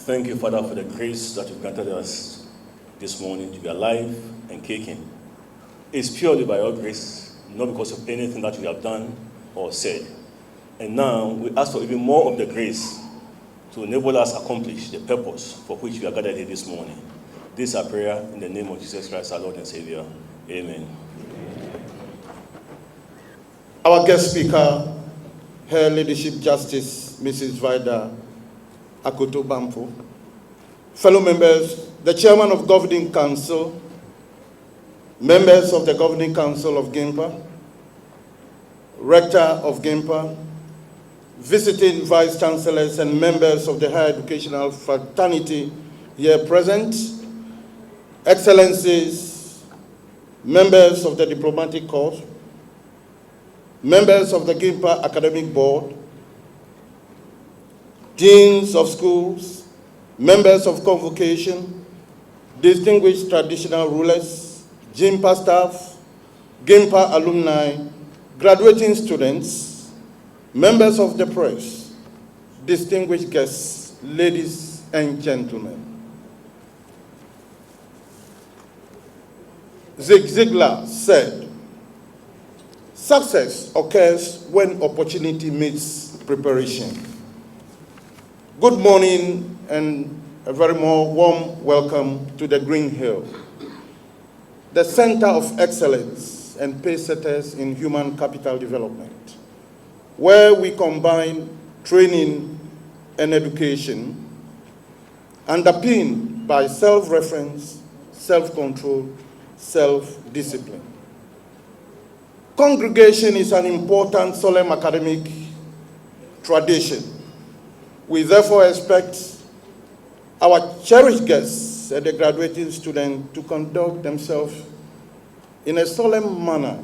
Thank you, Father, for the grace that you've granted us this morning to be alive and kicking. It's purely by your grace, not because of anything that we have done or said. And now we ask for even more of the grace to enable us to accomplish the purpose for which we are gathered here this morning. This is our prayer in the name of Jesus Christ, our Lord and Savior. Amen. Our guest speaker, Her Ladyship Justice Mrs. Vida Akoto Bamfo. Fellow members, the Chairman of Governing Council, members of the Governing Council of GIMPA, Rector of GIMPA, visiting Vice Chancellors and members of the Higher Educational Fraternity here present, Excellencies, members of the Diplomatic Corps, members of the GIMPA Academic Board, deans of schools, members of convocation, distinguished traditional rulers, GIMPA staff, GIMPA alumni, graduating students, members of the press, distinguished guests, ladies and gentlemen. Zig Ziglar said, "Success occurs when opportunity meets preparation." Good morning and a very more warm welcome to the Green Hill, the Center of Excellence and pacesetters in human capital development, where we combine training and education, underpinned by self-reference, self-control, self-discipline. Congregation is an important solemn academic tradition. We therefore expect our cherished guests and the graduating students to conduct themselves in a solemn manner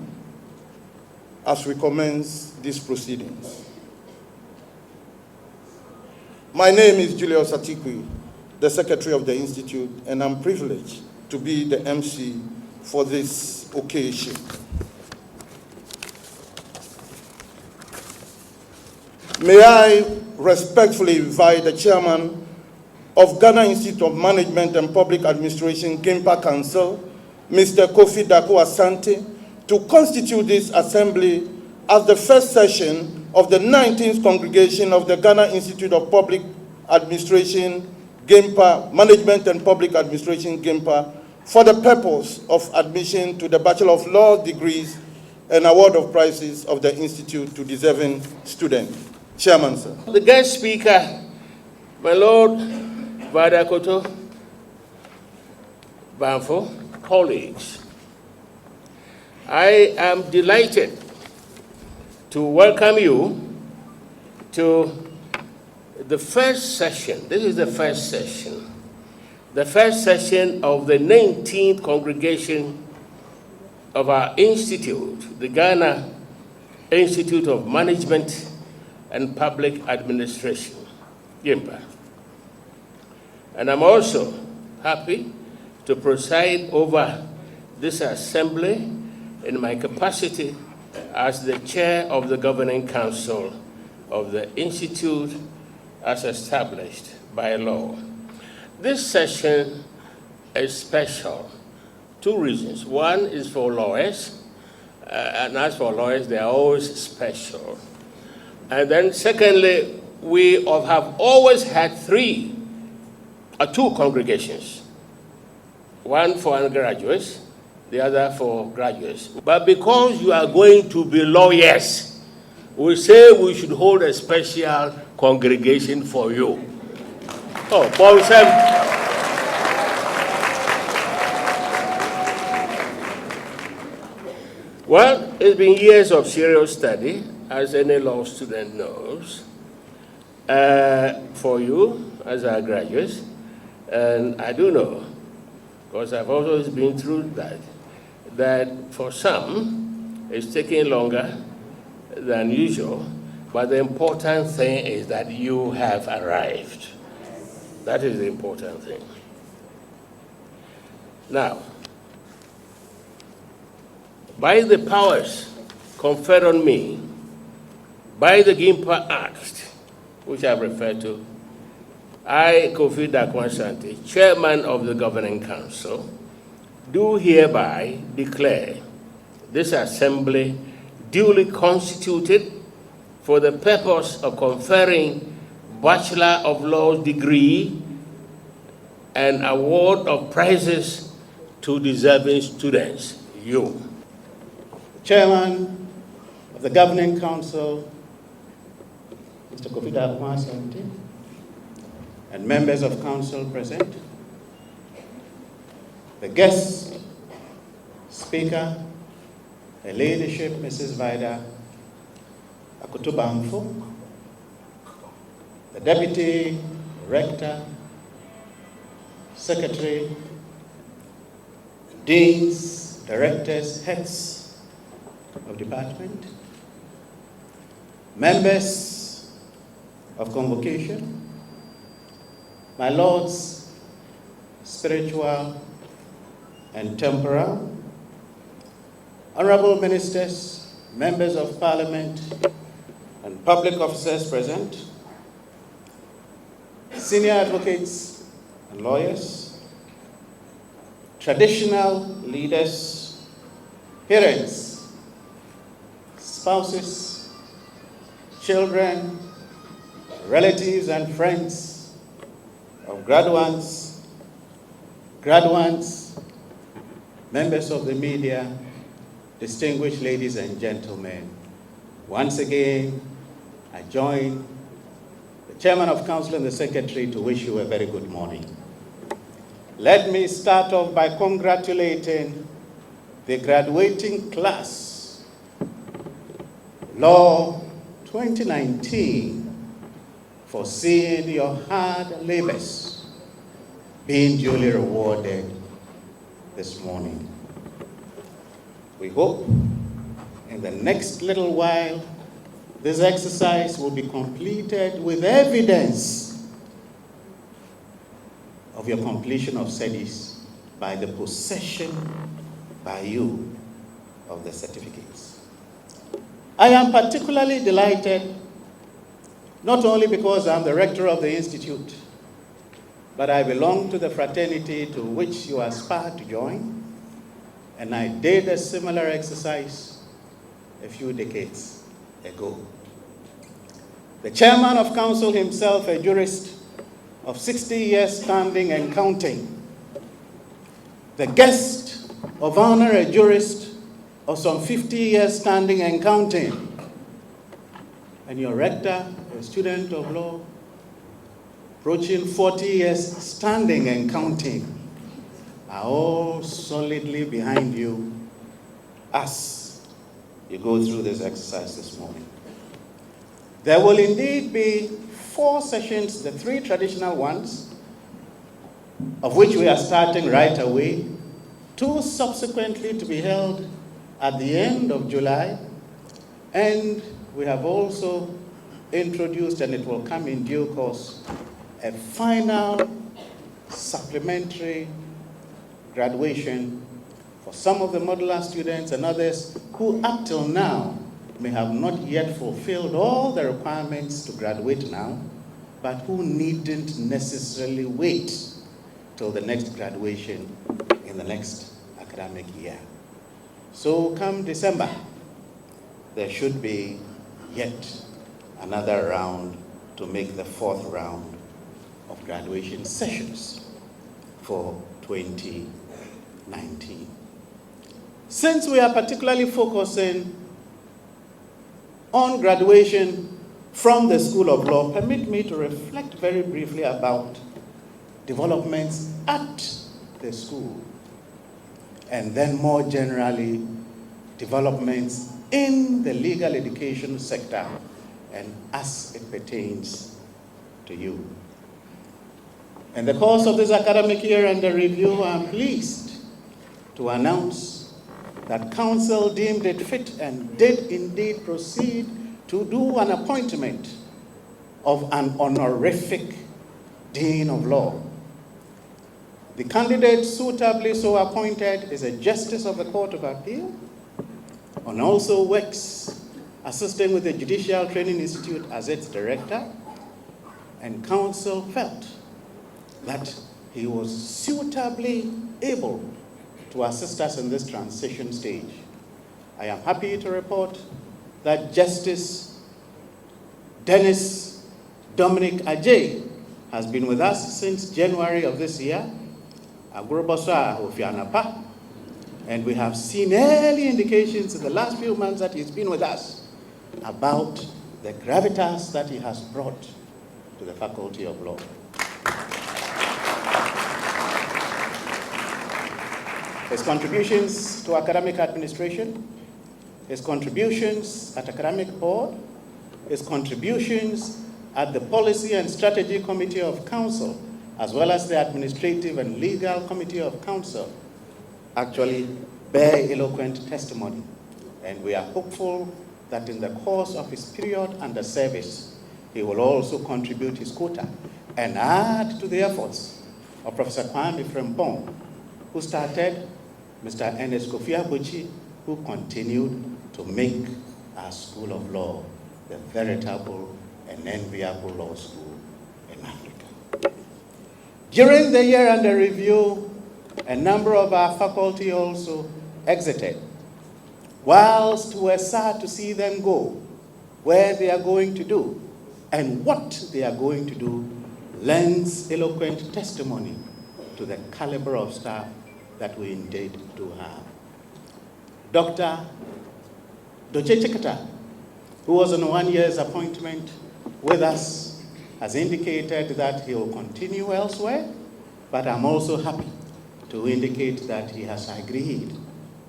as we commence these proceedings. My name is Julius Atikwi, the Secretary of the Institute, and I'm privileged to be the MC for this occasion. May I respectfully invite the Chairman of Ghana Institute of Management and Public Administration, GIMPA Council, Mr. Kofi Dako Asante, to constitute this assembly as the first session of the 19th congregation of the Ghana Institute of Public Administration, GIMPA, Management and Public Administration, GIMPA, for the purpose of admission to the Bachelor of Laws degrees and award of prizes of the Institute to deserving students. Chairman, sir. The guest speaker, my Lord Vida Akoto Bamfo, colleagues, I am delighted to welcome you to the first session. This is the first session. The first session of the 19th congregation of our institute, the Ghana Institute of Management and Public Administration, GIMPA. And I'm also happy to preside over this assembly in my capacity as the chair of the Governing Council of the Institute as established by law. This session is special. Two reasons. One is for lawyers, and as for lawyers, they are always special. And then secondly, we have always had two congregations. One for undergraduates, the other for graduates. But because you are going to be lawyers, we say we should hold a special congregation for you. Oh, Paul Sam. Well, it's been years of serious study, as any law student knows, for you as our graduates. And I do know, because I've always been through that for some, it's taking longer than usual, but the important thing is that you have arrived. That is the important thing. Now, by the powers conferred on me by the GIMPA Act, which I've referred to I, Kofi Dakwah Asante, Chairman of the Governing Council, do hereby declare this assembly duly constituted for the purpose of conferring Bachelor of Laws degree and award of prizes to deserving students. You. Chairman of the Governing Council, Mr. Kofi Dakwah Asante, and members of council present, the guest speaker, her ladyship, Mrs. Vida Akutubamfo, the deputy rector, secretary, deans, directors, heads of department, members of convocation, my lords, spiritual and temporal, honorable ministers, members of parliament, and public officers present, senior advocates and lawyers, traditional leaders, parents, spouses, children, relatives and friends of graduates, members of the media, distinguished ladies and gentlemen. Once again, I join the Chairman of Council and the Secretary to wish you a very good morning. Let me start off by congratulating the graduating class, Law 2019, for seeing your hard labors being duly rewarded this morning. We hope in the next little while, this exercise will be completed with evidence of your completion of studies by the possession by you of the certificates. I am particularly delighted, not only because I'm the rector of the institute, but I belong to the fraternity to which you aspire to join, and I did a similar exercise a few decades ago. The chairman of council himself, a jurist of 60 years standing and counting. The guest of honor, a jurist of some 50 years standing and counting. And your rector, a student of law, approaching 40 years standing and counting, are all solidly behind you as you go through this exercise this morning. There will indeed be 4 sessions, the 3 traditional ones, of which we are starting right away, 2 subsequently to be held at the end of July, and we have also introduced, and it will come in due course, a final supplementary graduation for some of the modular students and others who up till now may have not yet fulfilled all the requirements to graduate now, but who needn't necessarily wait till the next graduation in the next academic year. So come December, there should be yet another round to make the 4th round of graduation sessions for 2019. Since we are particularly focusing on graduation from the School of Law, permit me to reflect very briefly about developments at the school, and then more generally, developments in the legal education sector and as it pertains to you. In the course of this academic year under review, I'm pleased to announce that Council deemed it fit and did indeed proceed to do an appointment of an honorific Dean of Law. The candidate suitably so appointed is a Justice of the Court of Appeal and also works assisting with the Judicial Training Institute as its director, and council felt that he was suitably able to assist us in this transition stage. I am happy to report that Justice Dennis Dominic Ajay has been with us since January of this year, and we have seen early indications in the last few months that he's been with us about the gravitas that he has brought to the Faculty of Law. His contributions to academic administration, his contributions at academic board, his contributions at the Policy and Strategy Committee of Council, as well as the Administrative and Legal Committee of Council, actually bear eloquent testimony. And we are hopeful that in the course of his period under service, he will also contribute his quota and add to the efforts of Professor Kwame Frimpong, who started, Mr. Ernest Kofi Abuchi, who continued to make our School of Law the veritable and enviable law school in Africa. During the year under review, a number of our faculty also exited. Whilst we're sad to see them go, where they are going to do and what they are going to do lends eloquent testimony to the caliber of staff that we indeed do have. Dr. Doche Chekata, who was on 1 year's appointment with us, has indicated that he will continue elsewhere, but I'm also happy to indicate that he has agreed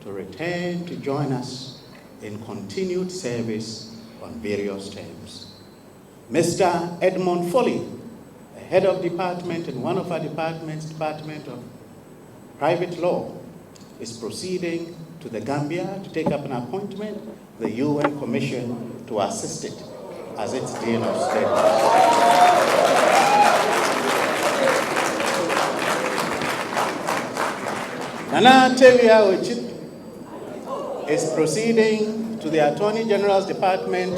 to return to join us in continued service on various terms. Mr. Edmond Foley, a head of department in one of our departments, Department of Private Law, is proceeding to the Gambia to take up an appointment, the UN Commission, to assist it as its Dean of Studies. Nana Tevia Ochit is proceeding to the Attorney General's Department,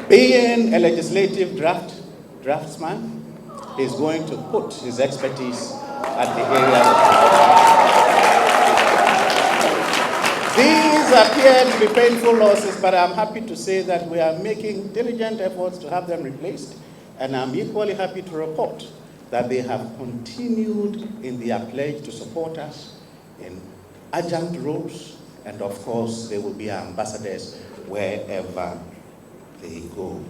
Being a legislative draftsman, is going to put his expertise at the area of These appear to be painful losses, but I'm happy to say that we are making diligent efforts to have them replaced, and I'm equally happy to report that they have continued in their pledge to support us in adjunct roles, and of course, they will be our ambassadors wherever they go.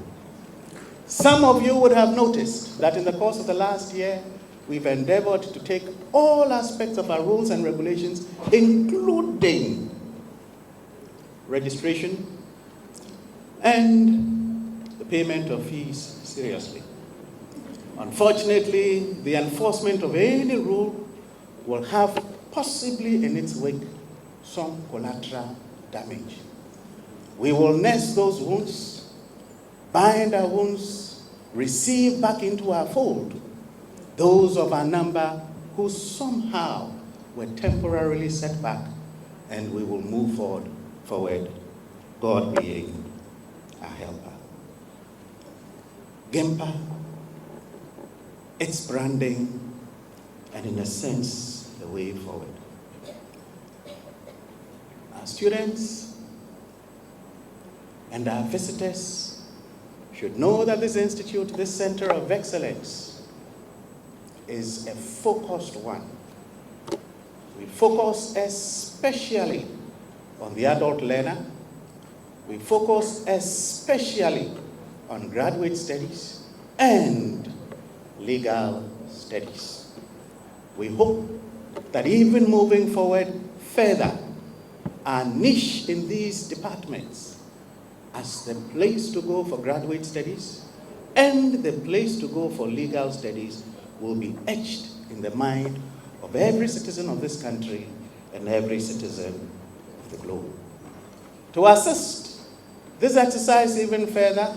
Some of you would have noticed that in the course of the last year, we've endeavored to take all aspects of our rules and regulations, including registration and the payment of fees, seriously. Unfortunately, the enforcement of any rule will have possibly in its wake some collateral damage. We will nurse those wounds, bind our wounds, receive back into our fold those of our number who somehow were temporarily set back, and we will move forward, God being our helper. GIMPA, its branding, and in a sense, the way forward. Our students and our visitors should know that this institute, this center of excellence, is a focused one. We focus especially on the adult learner. We focus especially on graduate studies and legal studies. We hope that even moving forward further, our niche in these departments as the place to go for graduate studies and the place to go for legal studies will be etched in the mind of every citizen of this country and every citizen of the globe. To assist this exercise even further,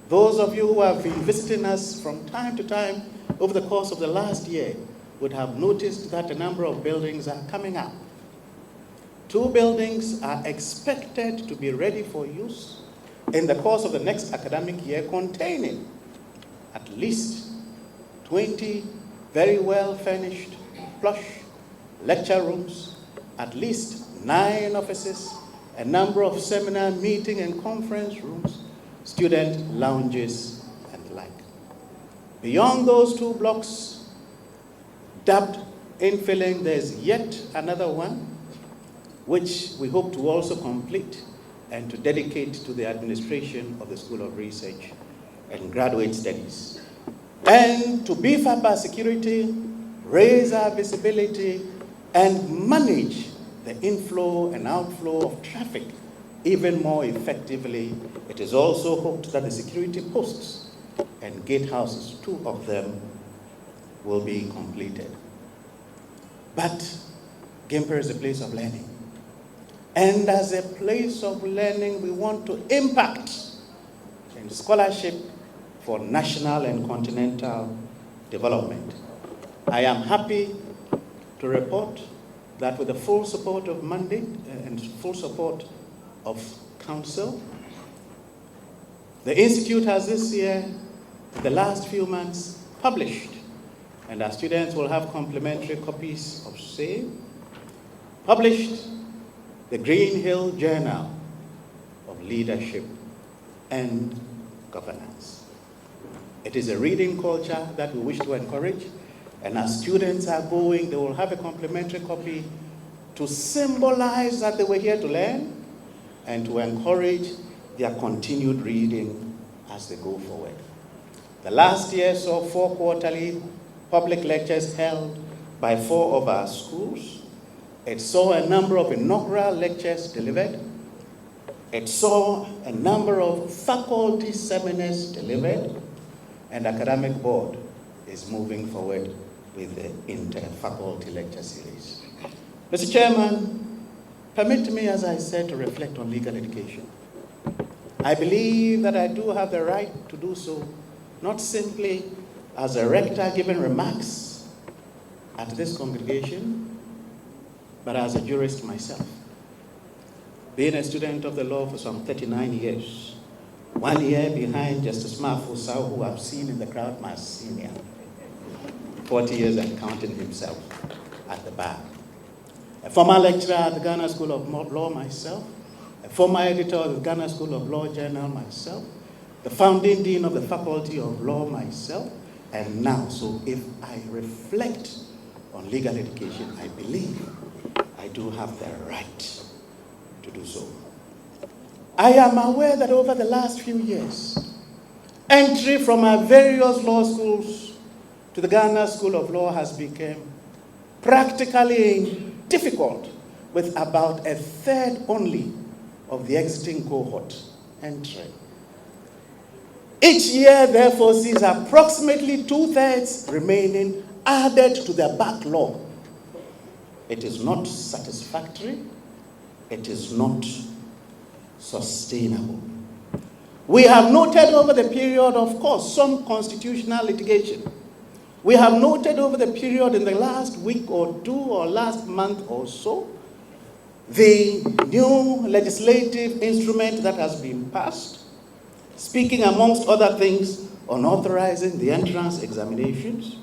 those of you who have been visiting us from time to time over the course of the last year would have noticed that a number of buildings are coming up. 2 buildings are expected to be ready for use in the course of the next academic year, containing at least 20 very well furnished, plush lecture rooms, at least 9 offices, a number of seminar, meeting, and conference rooms, student lounges, and the like. Beyond those 2 blocks, dubbed infilling, there's yet another one, which we hope to also complete and to dedicate to the administration of the School of Research and Graduate Studies. And to beef up our security, raise our visibility, and manage the inflow and outflow of traffic even more effectively, it is also hoped that the security posts and gatehouses, 2 of them, will be completed. But GIMPA is a place of learning. And as a place of learning, we want to impact in scholarship for national and continental development. I am happy to report that with the full support of mandate and full support of council, the Institute has this year, the last few months, published, and our students will have complimentary copies of same, published the Green Hill Journal of Leadership and Governance. It is a reading culture that we wish to encourage, and as students are going, they will have a complimentary copy to symbolize that they were here to learn and to encourage their continued reading as they go forward. The last year saw 4 quarterly public lectures held by 4 of our schools. It saw a number of inaugural lectures delivered. It saw a number of faculty seminars delivered, and academic board is moving forward with the inter-faculty lecture series. Mr. Chairman, permit me, as I said, to reflect on legal education. I believe that I do have the right to do so, not simply as a rector giving remarks at this congregation, but as a jurist myself. Being a student of the law for some 39 years, 1 year behind Justice Mafusau, who I've seen in the crowd, my senior, 40 years and counting himself at the bar. A former lecturer at the Ghana School of Law myself, a former editor of the Ghana School of Law Journal myself, the founding dean of the Faculty of Law myself, and now, so if I reflect on legal education, I believe I do have the right to do so. I am aware that over the last few years, entry from our various law schools to the Ghana School of Law has become practically difficult, with about 1/3 only of the exiting cohort entering. Each year, therefore, sees approximately 2/3 remaining added to the backlog. It is not satisfactory. It is not sustainable. We have noted over the period, of course, some constitutional litigation. We have noted over the period in the last week or 2 or last month or so, the new legislative instrument that has been passed, speaking amongst other things on authorizing the entrance examinations.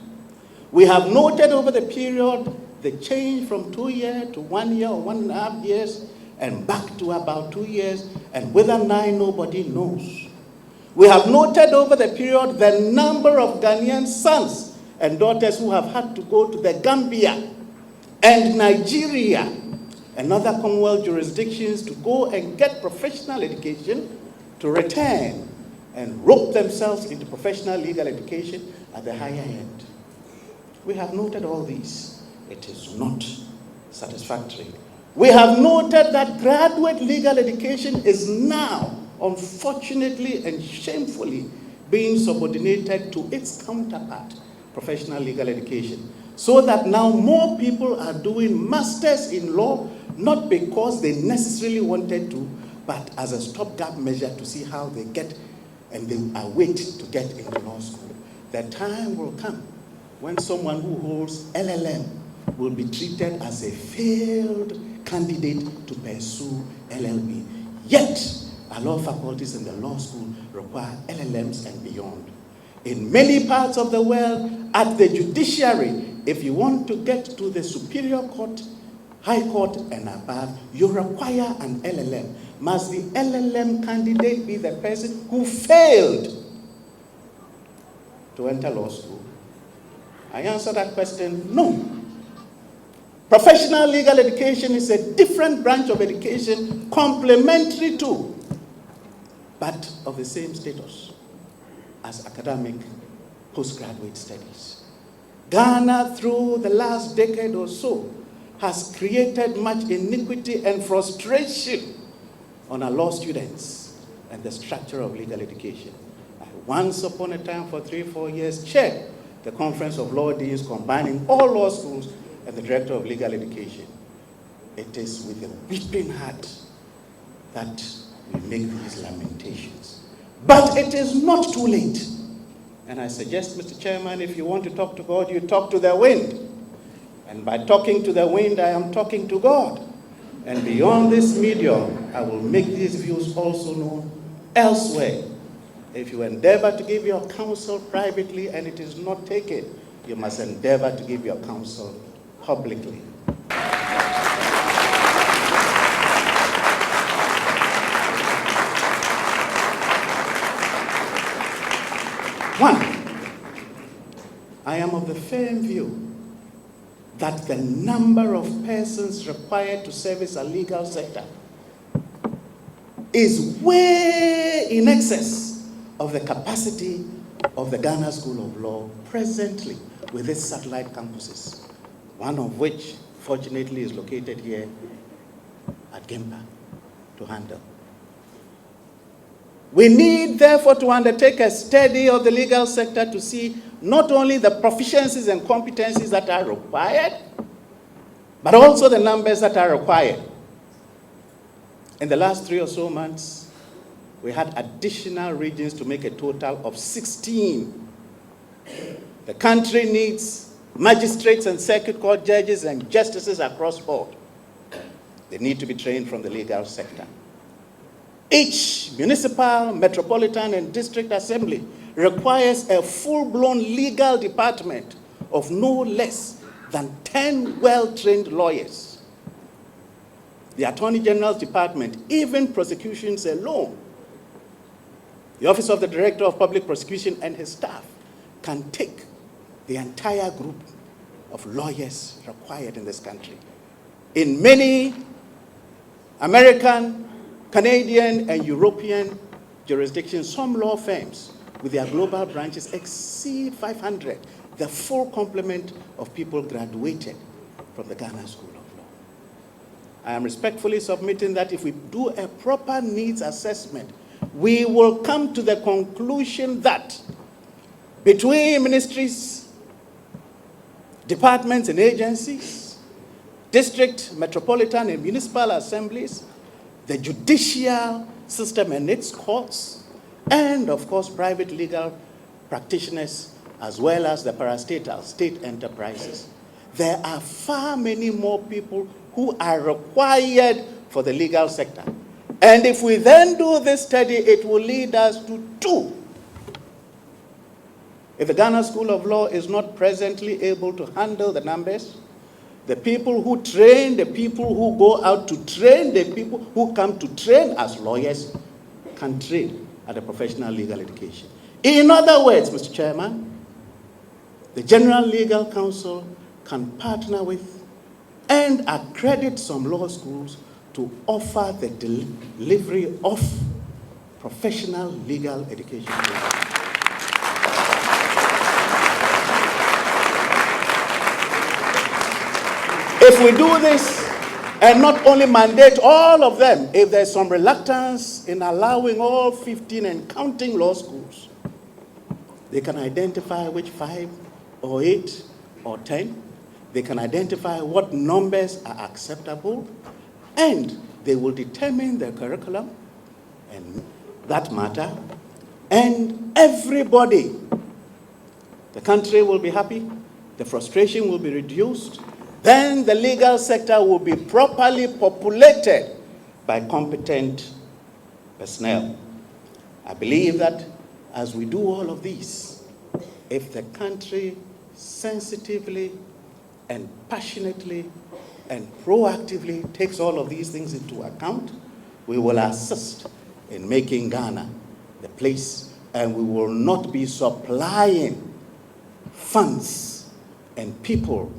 We have noted over the period the change from 2 years to 1 year or 1.5 years and back to about 2 years, and whether 9, nobody knows. We have noted over the period the number of Ghanaian sons and daughters who have had to go to the Gambia and Nigeria and other Commonwealth jurisdictions to go and get professional education, to return and rope themselves into professional legal education at the higher end. We have noted all these. It is not satisfactory. We have noted that graduate legal education is now, unfortunately and shamefully, being subordinated to its counterpart, professional legal education, so that now more people are doing masters in law, not because they necessarily wanted to, but as a stopgap measure to see how they get, and they await to get into law school. The time will come when someone who holds LLM will be treated as a failed candidate to pursue LLB. Yet, our law faculties in the law school require LLMs and beyond. In many parts of the world, at the judiciary, if you want to get to the superior court, high court and above, you require an LLM. Must the LLM candidate be the person who failed to enter law school? I answer that question, no. Professional legal education is a different branch of education, complementary to, but of the same status as academic postgraduate studies. Ghana, through the last decade or so, has created much iniquity and frustration on our law students and the structure of legal education. I once upon a time, for 3-4 years, chaired the Conference of Law Deans combining all law schools and the Director of Legal Education. It is with a weeping heart that we make these lamentations. But it is not too late. And I suggest, Mr. Chairman, if you want to talk to God, you talk to the wind. And by talking to the wind, I am talking to God. And beyond this medium, I will make these views also known elsewhere. If you endeavor to give your counsel privately and it is not taken, you must endeavor to give your counsel publicly. One, I am of the firm view that the number of persons required to service a legal sector is way in excess of the capacity of the Ghana School of Law presently with its satellite campuses, one of which, fortunately, is located here at GIMPA to handle. We need, therefore, to undertake a study of the legal sector to see not only the proficiencies and competencies that are required, but also the numbers that are required. In the last 3 or so months, we had additional regions to make a total of 16. The country needs magistrates and circuit court judges and justices across board. They need to be trained from the legal sector. Each municipal, metropolitan, and district assembly requires a full-blown legal department of no less than 10 well-trained lawyers. The Attorney General's department, even prosecutions alone, the Office of the Director of Public Prosecution and his staff can take the entire group of lawyers required in this country. In many American, Canadian, and European jurisdictions, some law firms with their global branches exceed 500, the full complement of people graduated from the Ghana School of Law. I am respectfully submitting that if we do a proper needs assessment, we will come to the conclusion that between ministries, departments and agencies, district, metropolitan, and municipal assemblies, the judicial system and its courts, and of course private legal practitioners, as well as the parastatal state enterprises, there are far many more people who are required for the legal sector. And if we then do this study, it will lead us to 2. If the Ghana School of Law is not presently able to handle the numbers, the people who train, the people who go out to train, the people who come to train as lawyers can train at a professional legal education. In other words, Mr. Chairman, the General Legal Council can partner with and accredit some law schools to offer the delivery of professional legal education. If we do this and not only mandate all of them, if there's some reluctance in allowing all 15 and counting law schools, they can identify which 5 or 8 or 10. They can identify what numbers are acceptable, and they will determine their curriculum and that matter, and everybody, the country will be happy, the frustration will be reduced, then the legal sector will be properly populated by competent personnel. I believe that as we do all of these, if the country sensitively and passionately and proactively takes all of these things into account, we will assist in making Ghana the place, and we will not be supplying funds and people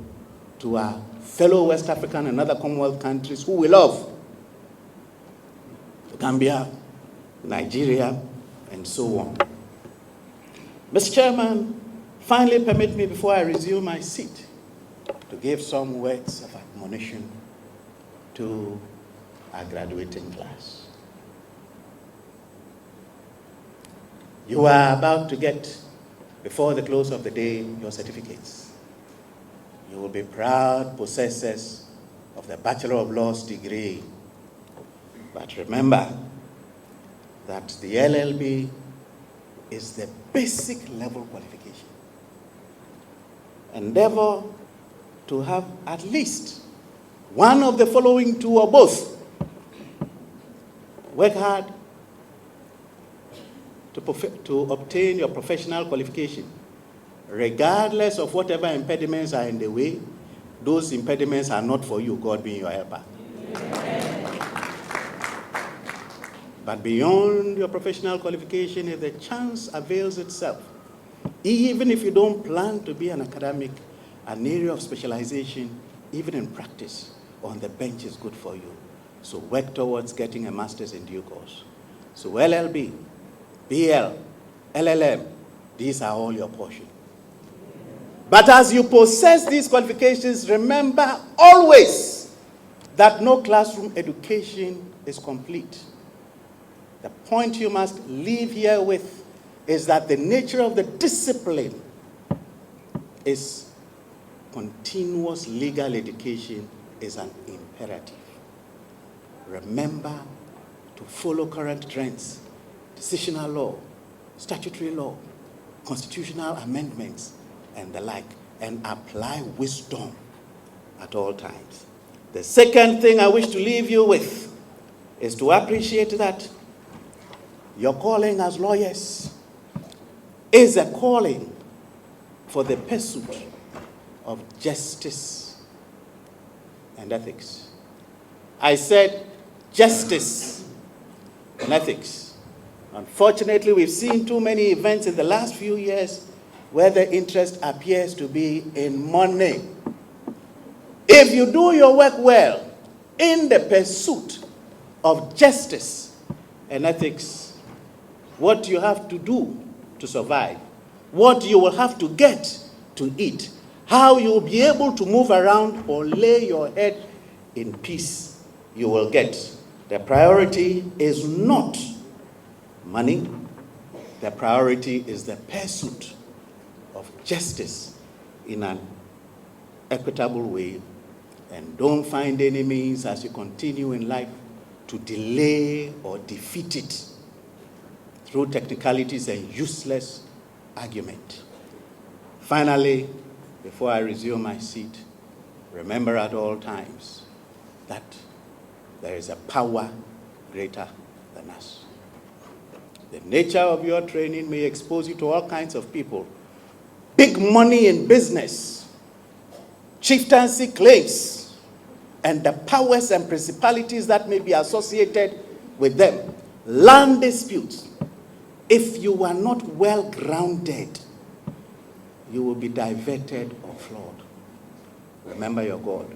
to our fellow West African and other Commonwealth countries who we love, Gambia, Nigeria, and so on. Mr. Chairman, finally permit me, before I resume my seat, to give some words of admonition to our graduating class. You are about to get, before the close of the day, your certificates. You will be proud possessors of the Bachelor of Laws degree. But remember that the LLB is the basic level qualification. Endeavor to have at least one of the following two or both. Work hard to obtain your professional qualification, regardless of whatever impediments are in the way. Those impediments are not for you, God being your helper. But beyond your professional qualification, if the chance avails itself, even if you don't plan to be an academic, an area of specialization, even in practice, on the bench is good for you. So work towards getting a master's in due course. So LLB, BL, LLM, these are all your portion. But as you possess these qualifications, remember always that no classroom education is complete. The point you must leave here with is that the nature of the discipline is continuous legal education is an imperative. Remember to follow current trends, decisional law, statutory law, constitutional amendments, and the like, and apply wisdom at all times. The second thing I wish to leave you with is to appreciate that your calling as lawyers is a calling for the pursuit of justice and ethics. I said justice and ethics. Unfortunately, we've seen too many events in the last few years where the interest appears to be in money. If you do your work well in the pursuit of justice and ethics, what you have to do to survive, what you will have to get to eat, how you will be able to move around or lay your head in peace, you will get. The priority is not money. The priority is the pursuit of justice in an equitable way. And don't find any means as you continue in life to delay or defeat it through technicalities and useless argument. Finally, before I resume my seat, remember at all times that there is a power greater than us. The nature of your training may expose you to all kinds of people. Big money in business, chieftaincy claims, and the powers and principalities that may be associated with them. Land disputes. If you are not well grounded, you will be diverted or flawed. Remember your God.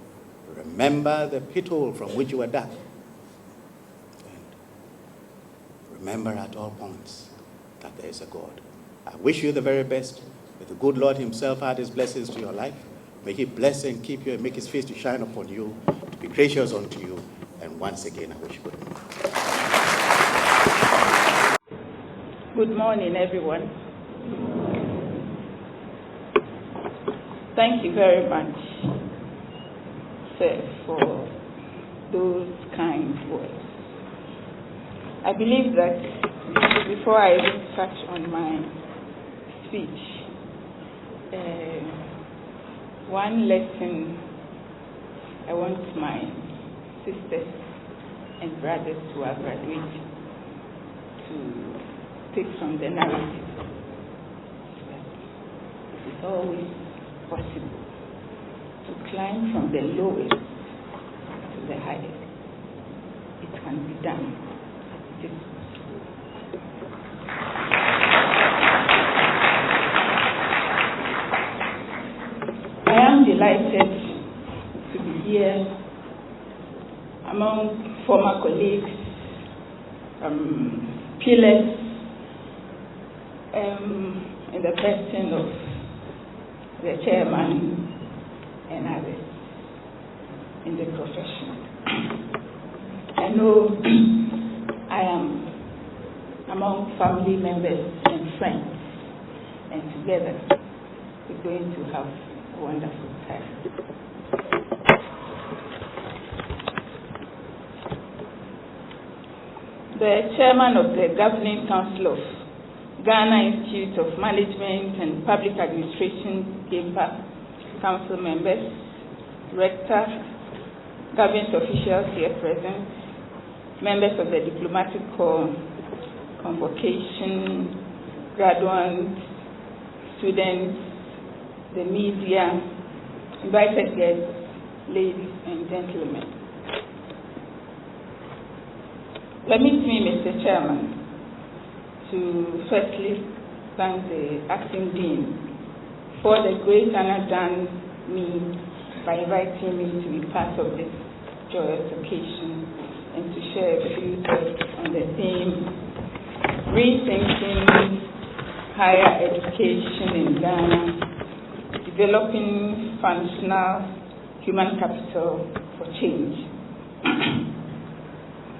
Remember the pit hole from which you were dug. And remember at all points that there is a God. I wish you the very best. May the good Lord himself add his blessings to your life. May he bless and keep you and make his face to shine upon you, to be gracious unto you. And once again, I wish you good morning. Good morning, everyone. Thank you very much, sir, for those kind words. I believe that before I even touch on my speech, one lesson I want my sisters and brothers who are graduating to take from the narrative that it is always possible to climb from the lowest to the highest. It can be done. It is I am delighted to be here among former colleagues, peers, in the person of the chairman and others in the profession. I know I am among family members and friends, and together we're going to have a wonderful time. The chairman of the Governing Council of Ghana Institute of Management and Public Administration, GIMPA, council members, rector, government officials here present, members of the diplomatic corps, convocation, graduates, students, the media, invited guests, ladies and gentlemen. Permit me, Mr. Chairman, to firstly thank the acting dean for the great honor done me by inviting me to be part of this joyous occasion and to share a few thoughts on the theme, Rethinking Higher Education in Ghana, Developing Functional Human Capital for Change.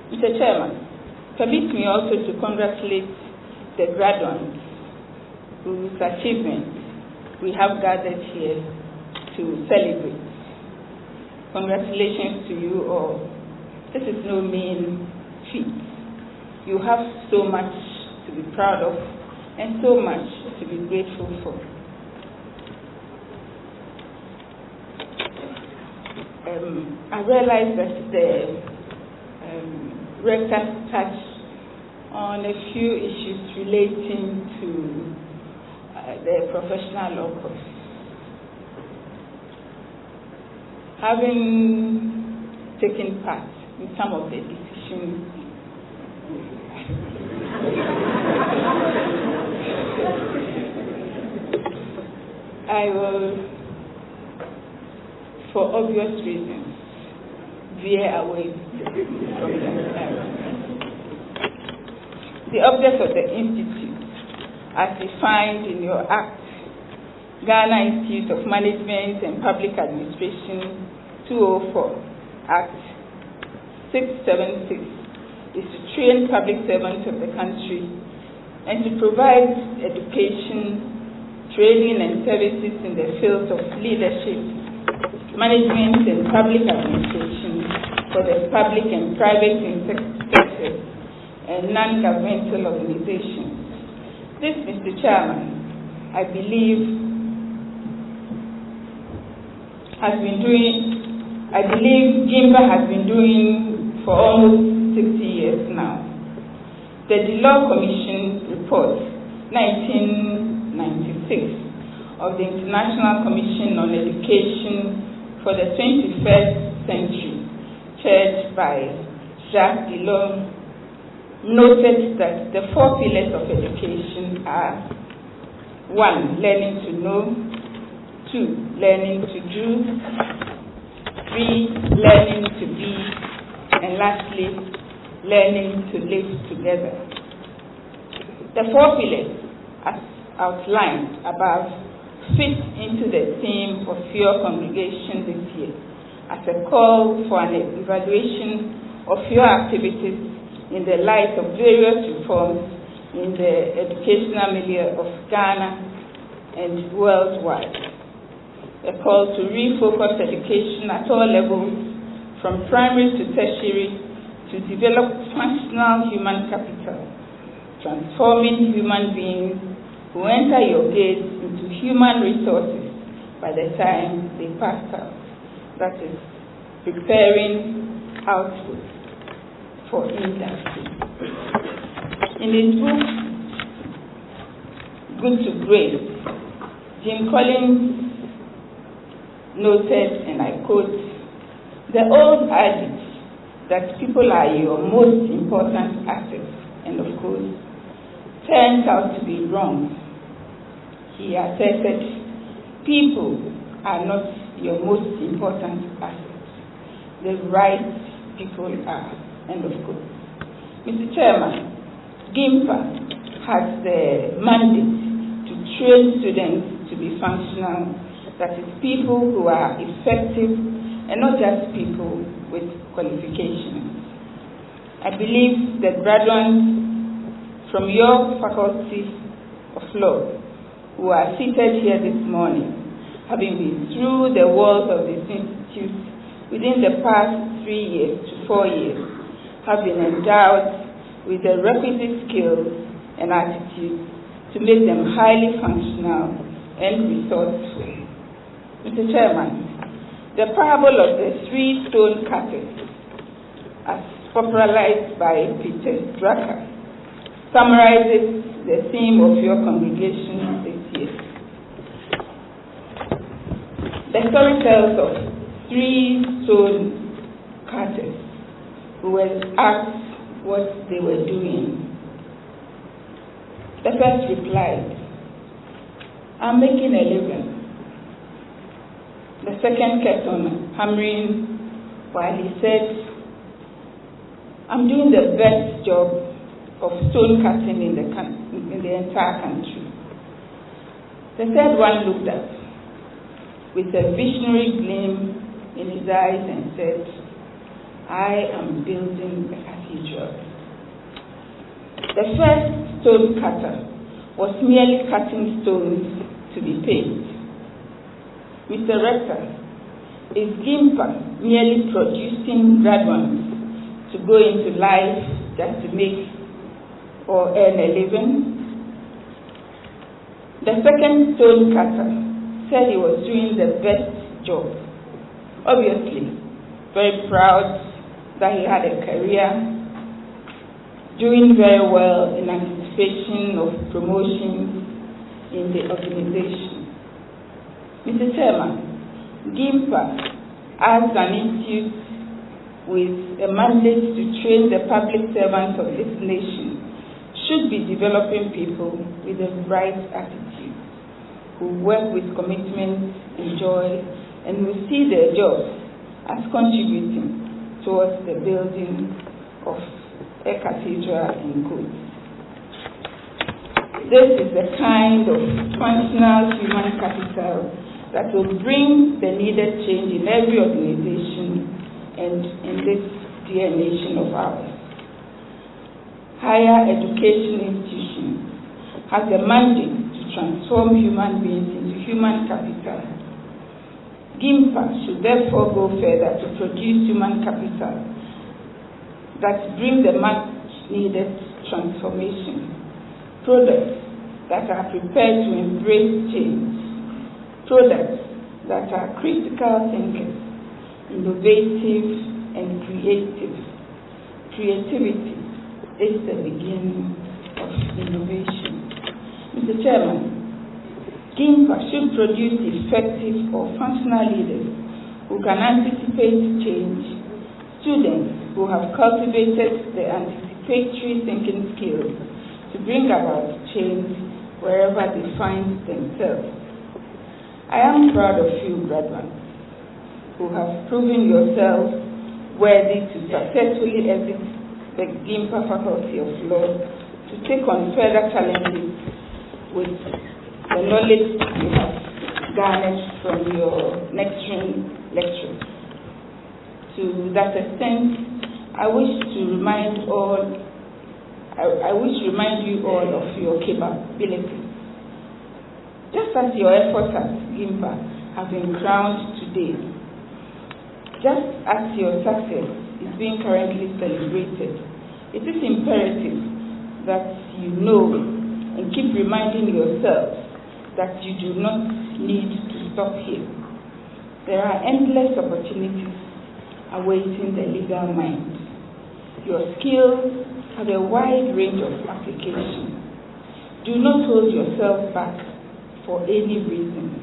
Mr. Chairman, permit me also to congratulate the graduates whose achievements we have gathered here to celebrate. Congratulations to you all. This is no mean feat. You have so much to be proud of and so much to be grateful for. I realize that the rector touched on a few issues relating to the professional law course. Having taken part in some of the decisions I will, for obvious reasons, veer away from that. The object of the Institute, as defined in your Act, Ghana Institute of Management and Public Administration 204, Act 676, is to train public servants of the country and to provide education, training and services in the fields of leadership, management and public administration for the public and private sectors and non-governmental organizations. This, Mr. Chairman, I believe GIMPA has been doing for almost 60 years now. The Law Commission report 1996 of the International Commission on Education for the 21st Century, chaired by Jacques Delors, noted that the 4 pillars of education are 1. Learning to know, 2. Learning to do, 3. Learning to be, and lastly, learning to live together. The 4 pillars, as outlined above, fit into the theme of your congregation this year as a call for an evaluation of your activities in the light of various reforms in the educational milieu of Ghana and worldwide. A call to refocus education at all levels, from primary to tertiary, to develop functional human capital, transforming human beings who enter your gates into human resources by the time they pass out. That is preparing output for industry. In his book, Good to Great, Jim Collins noted, and I quote, "The old adage that people are your most important assets," and of course, turns out to be wrong. He asserted, people are not your most important assets. The right people are, end of quote. Mr. Chairman, GIMPA has the mandate to train students to be functional, that is, people who are effective and not just people with qualifications. I believe the graduates from your Faculty of Law who are seated here this morning, having been through the walls of this institute within the past 3 years to 4 years, have been endowed with the requisite skills and attitudes to make them highly functional and resourceful. Mr. Chairman, the parable of the 3 stone cutters, as popularized by Peter Drucker, summarizes the theme of your congregation this year. The story tells of 3 stone cutters who were asked what they were doing. The first replied, "I'm making a living." The second kept on hammering while he said, "I'm doing the best job of stone cutting in the entire country." The third one looked up with a visionary gleam in his eyes and said, "I am building a cathedral." The first stone cutter was merely cutting stones to be paid. Mr. Rector, is GIMPA merely producing graduates to go into life just to make or earn a living? The second stone cutter said he was doing the best job. Obviously, very proud that he had a career, doing very well in anticipation of promotion in the organization. Mr. Chairman, GIMPA, as an institute with a mandate to train the public servants of this nation, should be developing people with the right attitude, who work with commitment and joy, and who see their jobs as contributing towards the building of a cathedral in good. This is the kind of functional human capital that will bring the needed change in every organization and in this dear nation of ours. Higher education institutions have the mandate to transform human beings into human capital. GIMPA should therefore go further to produce human capital that bring the much needed transformation. Products that are prepared to embrace change. Products that are critical thinkers, innovative and creative. Creativity is the beginning of innovation. Mr. Chairman, GIMPA should produce effective or functional leaders who can anticipate change, students who have cultivated the anticipatory thinking skills to bring about change wherever they find themselves. I am proud of you, graduates, who have proven yourselves worthy to successfully exit the GIMPA Faculty of Law to take on further challenges with the knowledge you have garnered from your lecturing lectures. To that extent, I wish to remind you all of your capabilities. Just as your efforts at GIMPA have been crowned today, just as your success is being currently celebrated, it is imperative that you know and keep reminding yourselves that you do not need to stop here. There are endless opportunities awaiting the legal mind. Your skills have a wide range of application. Do not hold yourself back for any reason.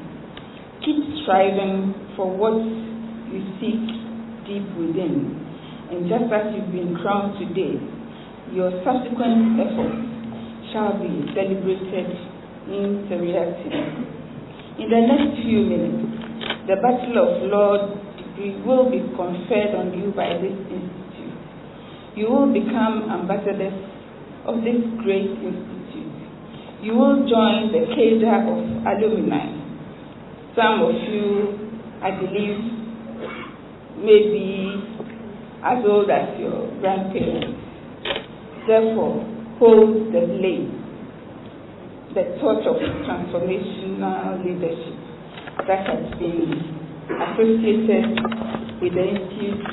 Keep striving for what you seek deep within. And just as you've been crowned today, your subsequent efforts shall be celebrated in seriety. In the next few minutes, the Bachelor of Law degree will be conferred on you by this institute. You will become ambassadors of this great institute. You will join the cadre of alumni. Some of you, I believe, may be as old as your grandparents. Therefore, hold the blade, the torch of transformational leadership that has been associated with the institute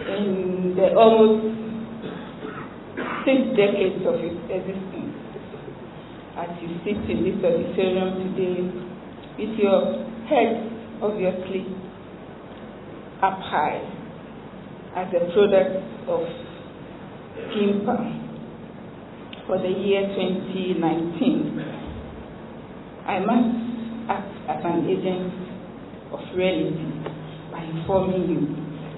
in the almost 6 decades of its existence. As you sit in this auditorium today, with your head obviously up high as a product of GIMPA for the year 2019, I must act as an agent of reality by informing you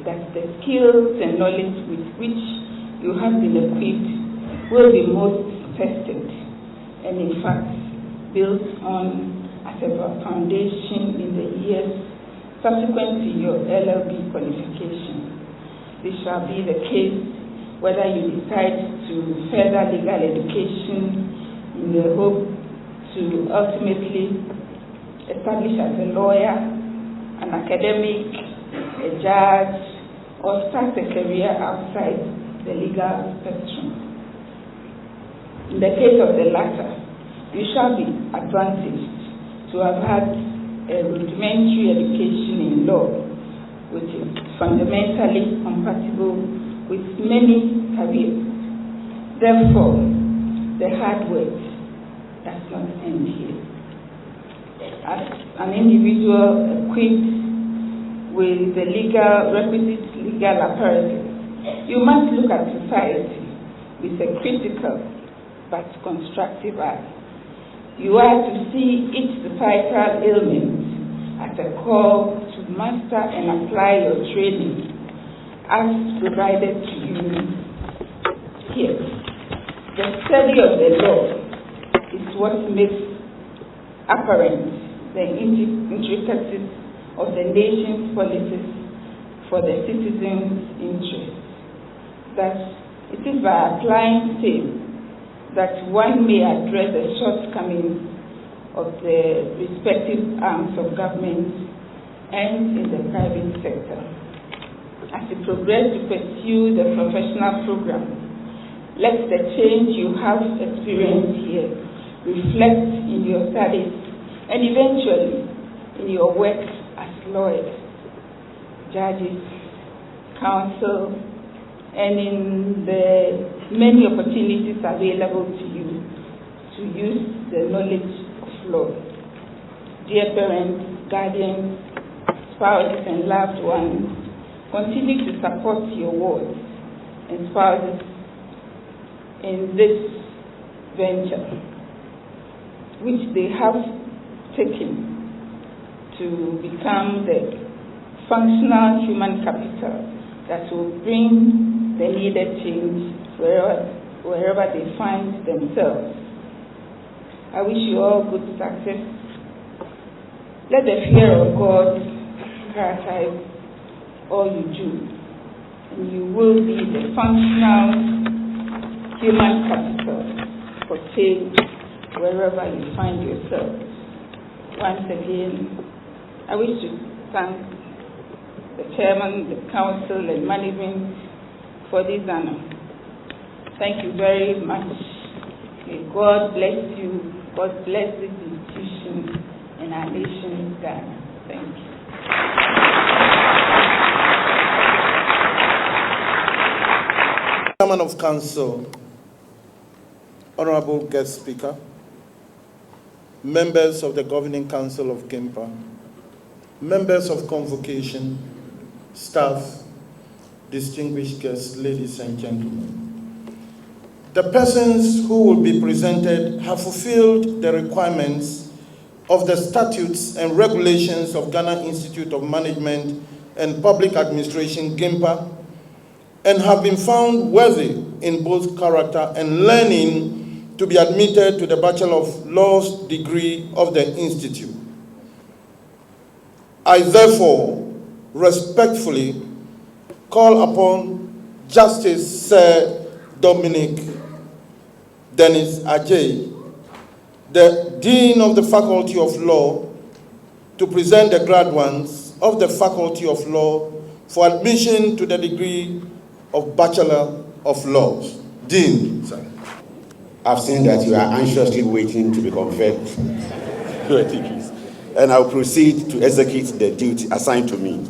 that the skills and knowledge with which you have been equipped will be most tested and in fact built on as a foundation in the years subsequent to your LLB qualification. This shall be the case whether you decide to further legal education in the hope to ultimately establish as a lawyer, an academic, a judge, or start a career outside the legal spectrum. In the case of the latter, you shall be advantaged to have had a rudimentary education in law, which is fundamentally compatible with many careers. Therefore, the hard work does not end here. As an individual equipped with the requisite legal apparatus, you must look at society with a critical but constructive eye. You are to see each societal ailment as a call to master and apply your training as provided to you here. The study of the law is what makes apparent the intricacies of the nation's policies for the citizens' interest. That it is by applying same that one may address the shortcomings of the respective arms of government and in the private sector. As you progress to pursue the professional program, let the change you have experienced here reflect in your studies and eventually in your work as lawyers, judges, counsel, and in the many opportunities available to you to use the knowledge of law. Dear parents, guardians, spouses, and loved ones, continue to support your wards and spouses in this venture, which they have taken to become the functional human capital that will bring the needed change wherever they find themselves. I wish you all good success. Let the fear of God characterize all you do, and you will be the functional human capital for change wherever you find yourself. Once again, I wish to thank the chairman, the council, and management for this honor. Thank you very much. May God bless you. God bless this institution and our nation, Ghana. Thank you. Chairman of Council, Honorable Guest Speaker, members of the Governing Council of GIMPA, members of convocation, staff, distinguished guests, ladies and gentlemen. The persons who will be presented have fulfilled the requirements of the statutes and regulations of Ghana Institute of Management and Public Administration, GIMPA, and have been found worthy in both character and learning to be admitted to the Bachelor of Laws degree of the Institute. I therefore respectfully call upon Justice Sir Dominic Dennis Ajay, the Dean of the Faculty of Law, to present the graduates of the Faculty of Law for admission to the degree of Bachelor of Laws. Dean, sir. I've seen that you are anxiously waiting to be conferred your degrees, and I'll proceed to execute the duty assigned to me.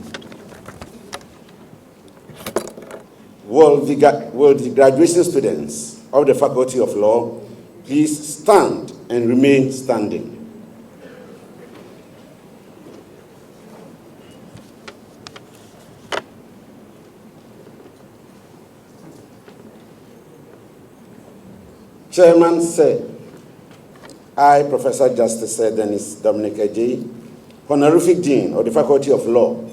Will the graduation students of the Faculty of Law please stand and remain standing? Chairman said, I, Professor Justice Sir Dennis Dominic Ajay, Honorific Dean of the Faculty of Law,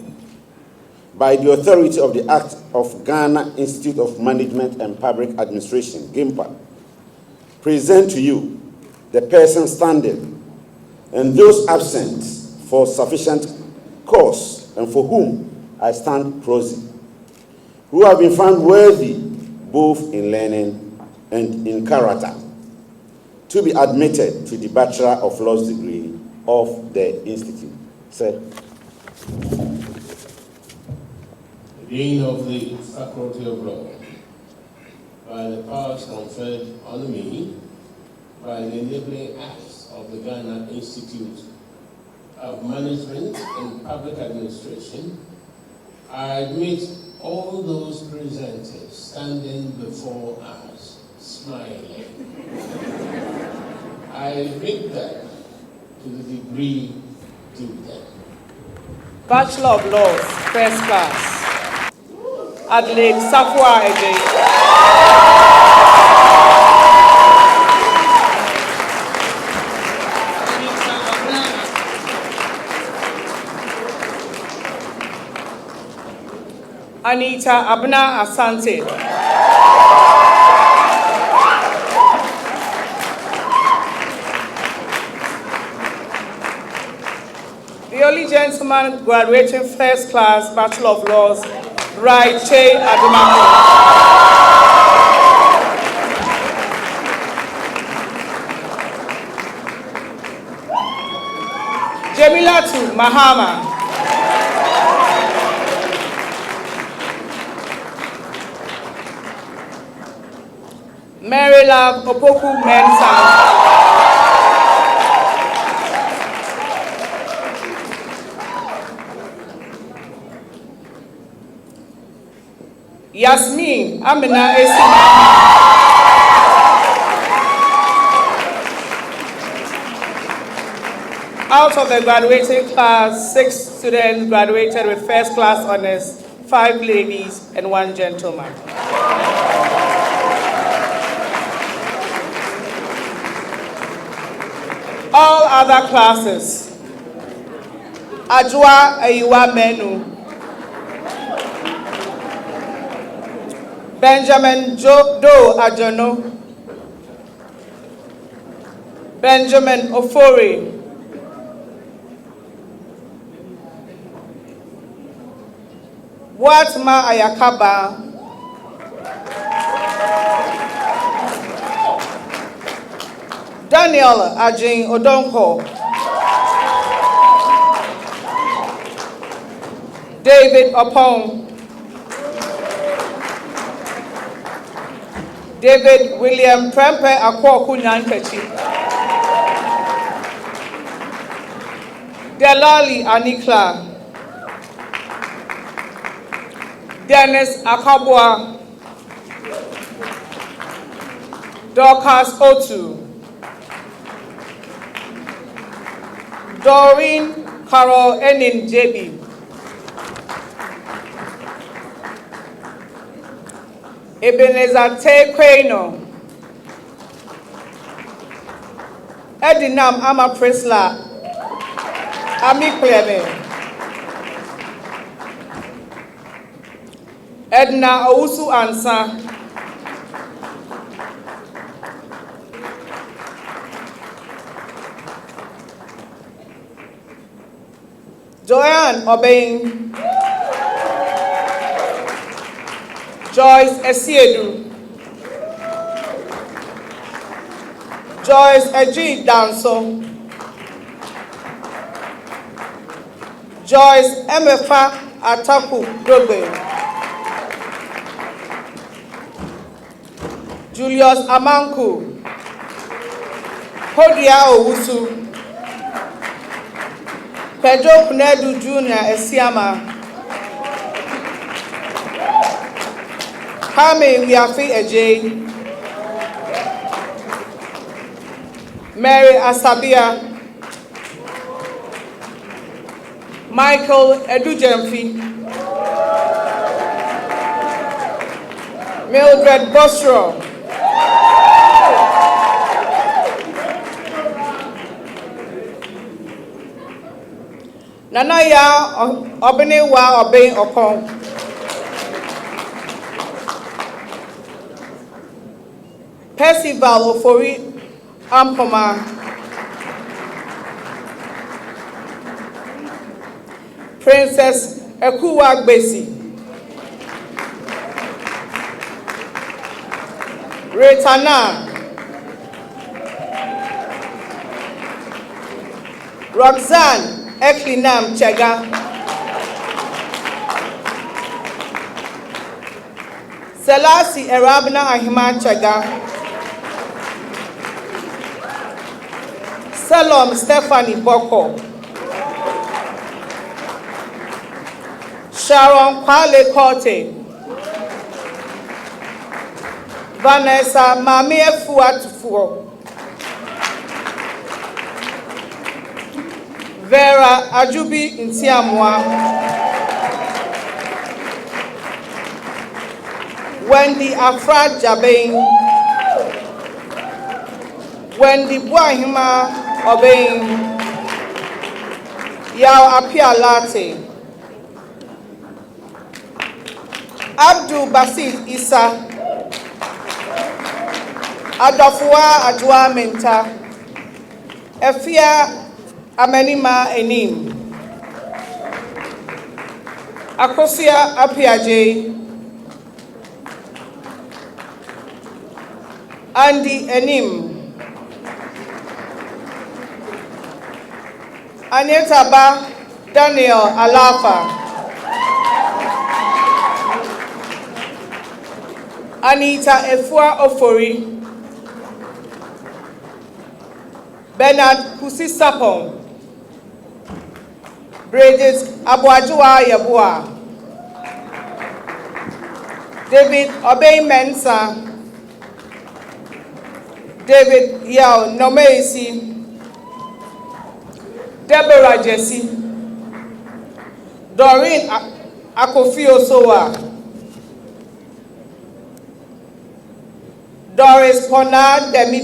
by the authority of the Act of Ghana Institute of Management and Public Administration, GIMPA, present to you the person standing and those absent for sufficient cause and for whom I stand prosy, who have been found worthy both in learning and in character to be admitted to the Bachelor of Laws degree of the Institute. Sir. Dean of the Faculty of Law, by the powers conferred on me by the enabling acts of the Ghana Institute of Management and Public Administration, I admit all those presented standing before us, smiling. I admit them to the degree due them. Bachelor of Laws, first class. Adelaide Safwa Ajay. Anita Abna Asante. The only gentleman graduating first class Bachelor of Laws, Right Che Adumako. Jamilatu Mahama. Mary Love Opoku Mensah. Yasmin Amina Esima. Out of the graduating class, 6 students graduated with first class honors, 5 ladies and 1 gentleman. All other classes, Ajwa Ayiwa Menu, Benjamin Do Ajono, Benjamin Ofori, Watma Ayakaba, Daniel Ajin Odonko, David Opong, David William Prempe Akwoku Nyankechi, Delali Anikla, Dennis Akabwa, Dorcas Otu, Doreen Carol Enin JB. Ebenezer Te Kweno. Edinam Ama Presla. Ami Klebe. Edna Owusu Ansa. Joanne Obeng. Joyce Esiedu. Joyce Eji Danso. Joyce Emefa Ataku Dobe. Julius Amanku. Hodia Owusu. Pedro Kunedu Jr. Esiama. Hame Wiafi Eje. Mary Asabia. Michael Edujemfi. Mildred Bosro. Nanaya Obenewa Obey Okon. Percival Ofori Ampoma. Princess Ekuwa Gbesi. Retana. Roxanne Eklinam Chega. Selasi Erabna Ahima Chega. Salom Stephanie Boko. Sharon Kwale Kote. Vanessa Mami Efuatufuo. Vera Ajubi Ntiamwa. Wendy Afra Jabeng. Wendy Buahima Obeng. Yao Apia Latte. Abdul Basit Isa. Adofua Adwa Menta. Efia Amenima Enim. Akosia Apiaje. Andy Enim. Anyetaba Daniel Alafa. Anita Efua Ofori. Bernard Kusisapong. Bridget Abuajua Yabua. David Obey Mensa. David Yao Nomeisi. Deborah Jesse. Doreen Akofio Sowa. Doris Pona Demi.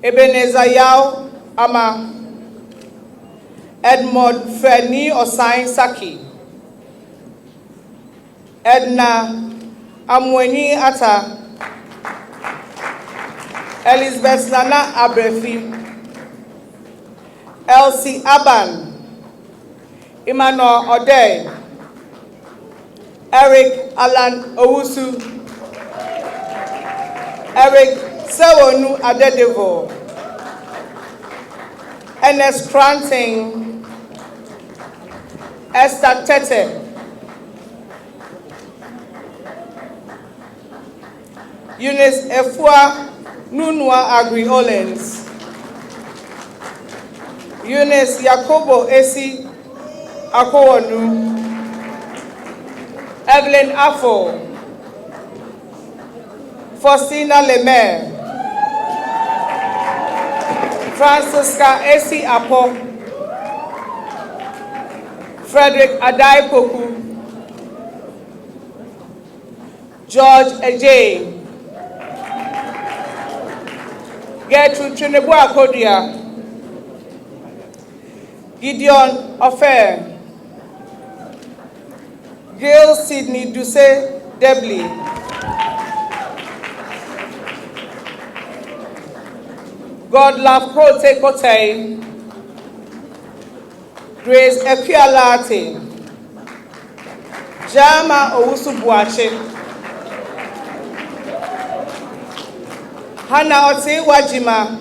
Ebenezer Yao Ama. Edmond Feni Osain Saki. Edna Amweni Ata. Elizabeth Nana Abrefi. Elsie Aban. Emmanuel Odey. Eric Alan Owusu. Eric Sewonu Adedevo. Ernest Cranting. Esther Tete. Eunice Efua Nunua Agri-Olens. Eunice Yakobo Esi Akowonu. Evelyn Afo. Faustina Lemaire. Francisca Esi Apo. Frederick Adai Poku, George Ejay, Gertrude Chinebu Akodia, Gideon Ofer, Gail Sidney Duse Debley, Godlove Kote Kote, Grace Equialate, Jama Owusu Buache, Hannah Ote Wajima,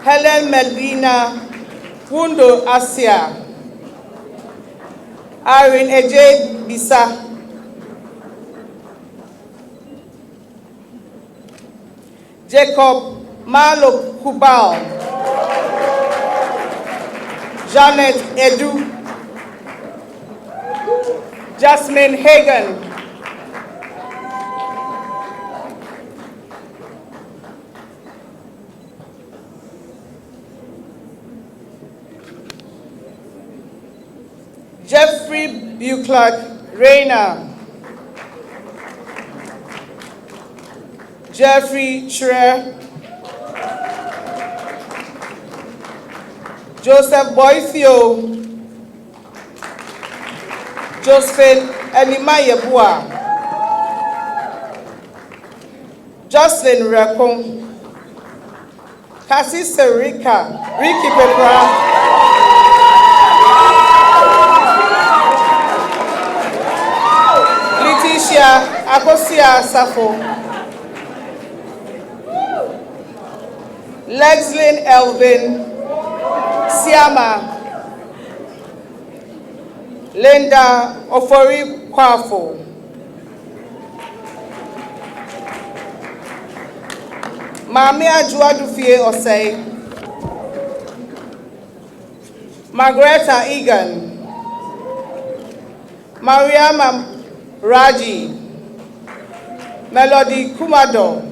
Helen Melvina Wundo Asia, Irene Eje Bisa, Jacob Malo Kubal, Janet Edu, Jasmine Hagan, Jeffrey Buclark Rayner, Jeffrey Schreier, Joseph Boyfio, Josephine Elimayebua, Jocelyn Rakon, Cassie Serika, Ricky Pepra, Leticia Akosia Safo, Lexlyn Elvin, Siama, Linda Ofori Kwafo, Mami Ajuadufie Osei, Margareta Egan, Mariama Raji, Melody Kumado,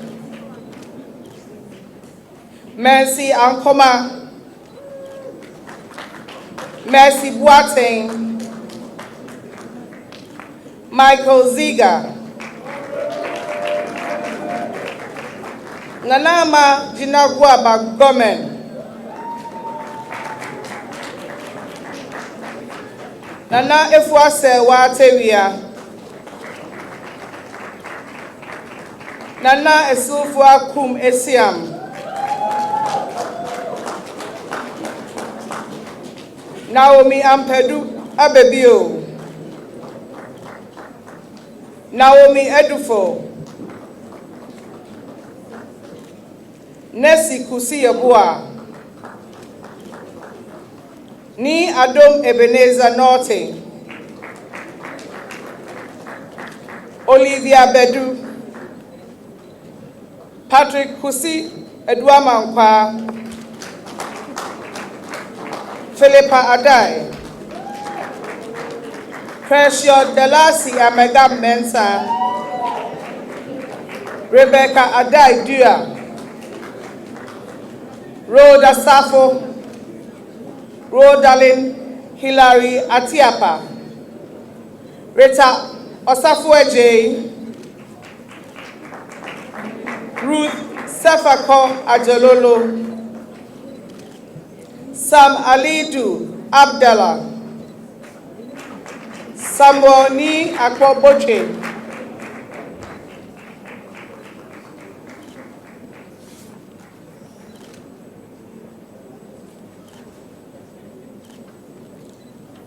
Mercy Ankoma, Mercy Boateng, Michael Ziga, Nanama Jinagwaba Gomen, Nana Efuase Watewia, Nana Esufua Kum Esiam, Naomi Ampedu Abebio, Naomi Edufo, Nessie Kusiyabua, Ni Adom Ebenezer Norte, Olivia Bedu, Patrick Kusi Edwamankwa, Philippa Adai, Precious Delasi Amega Mensa, Rebecca Adai Dua, Rhoda Safo, Rodalyn Hilary Atiapa, Rita Osafueje, Ruth Sefako Ajelolo, Sam Alidu Abdallah, Samuel Ni Akwaboche,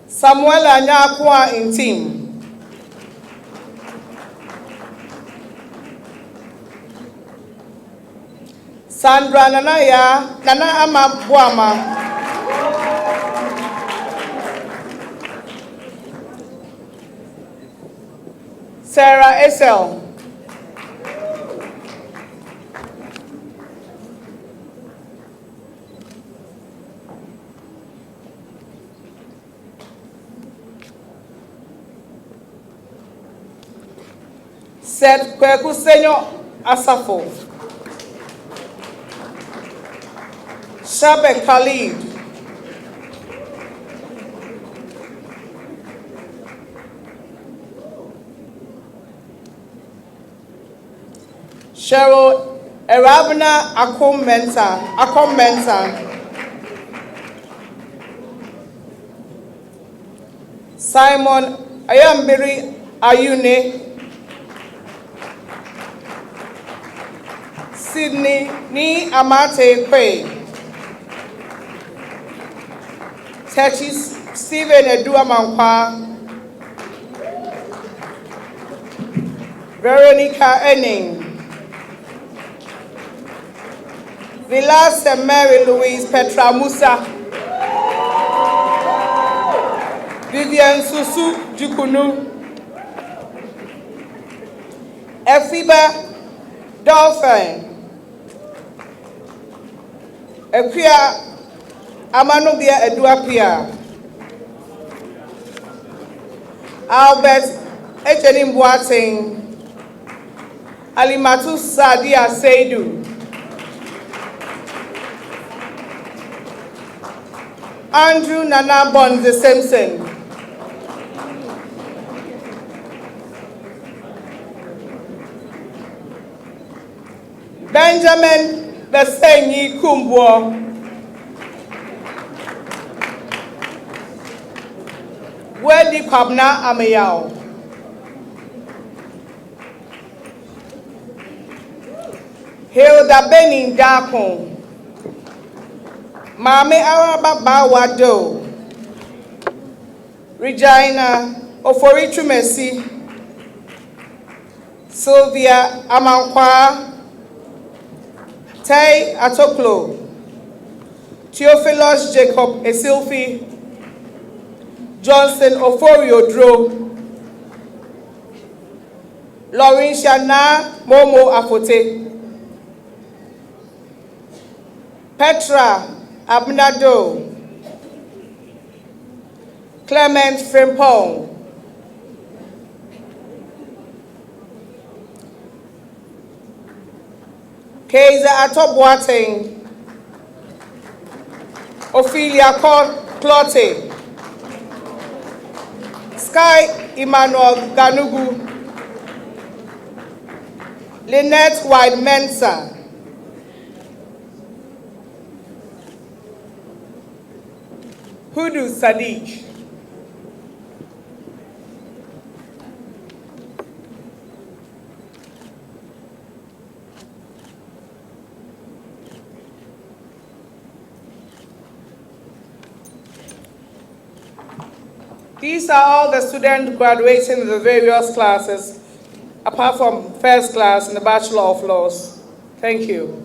Samuel Anyakwa Intim, Sandra Nana Ama Buama, Sarah Esel, Seth Kweku Senyo Asafo, Shabe Khalid, Cheryl Erabna Akomenta. Simon Ayambiri Ayune. Sydney Ni Amate Kwe. Techis Stephen Edua Mankwa. Veronica Enning. Vilas and Mary Louise Petra Musa. Vivian Susu Jukunu. Efiba Dolphin. Epia Amanubia Eduapia. Albert Echenim Boateng. Alimatu Sadia Seidu. Andrew Nana Bonze Simpson. Benjamin Besenyi Kumbo. Wedi Kwabna Ameyao. Hilda Benin Dakon. Mame Araba Bawado. Regina Oforichumesi. Sylvia Amankwa. Tai Atoklo. Theophilus Jacob Esilfi. Johnson Oforio Dro. Lauren Shana Momo Afote. Petra Abnado. Clement Frimpong. Keiza Atobwateng. Ophelia Clote. Sky Emmanuel Ganugu. Lynette White Mensa. Hudu Sadiq. These are all the students graduating in the various classes, apart from first class in the Bachelor of Laws. Thank you.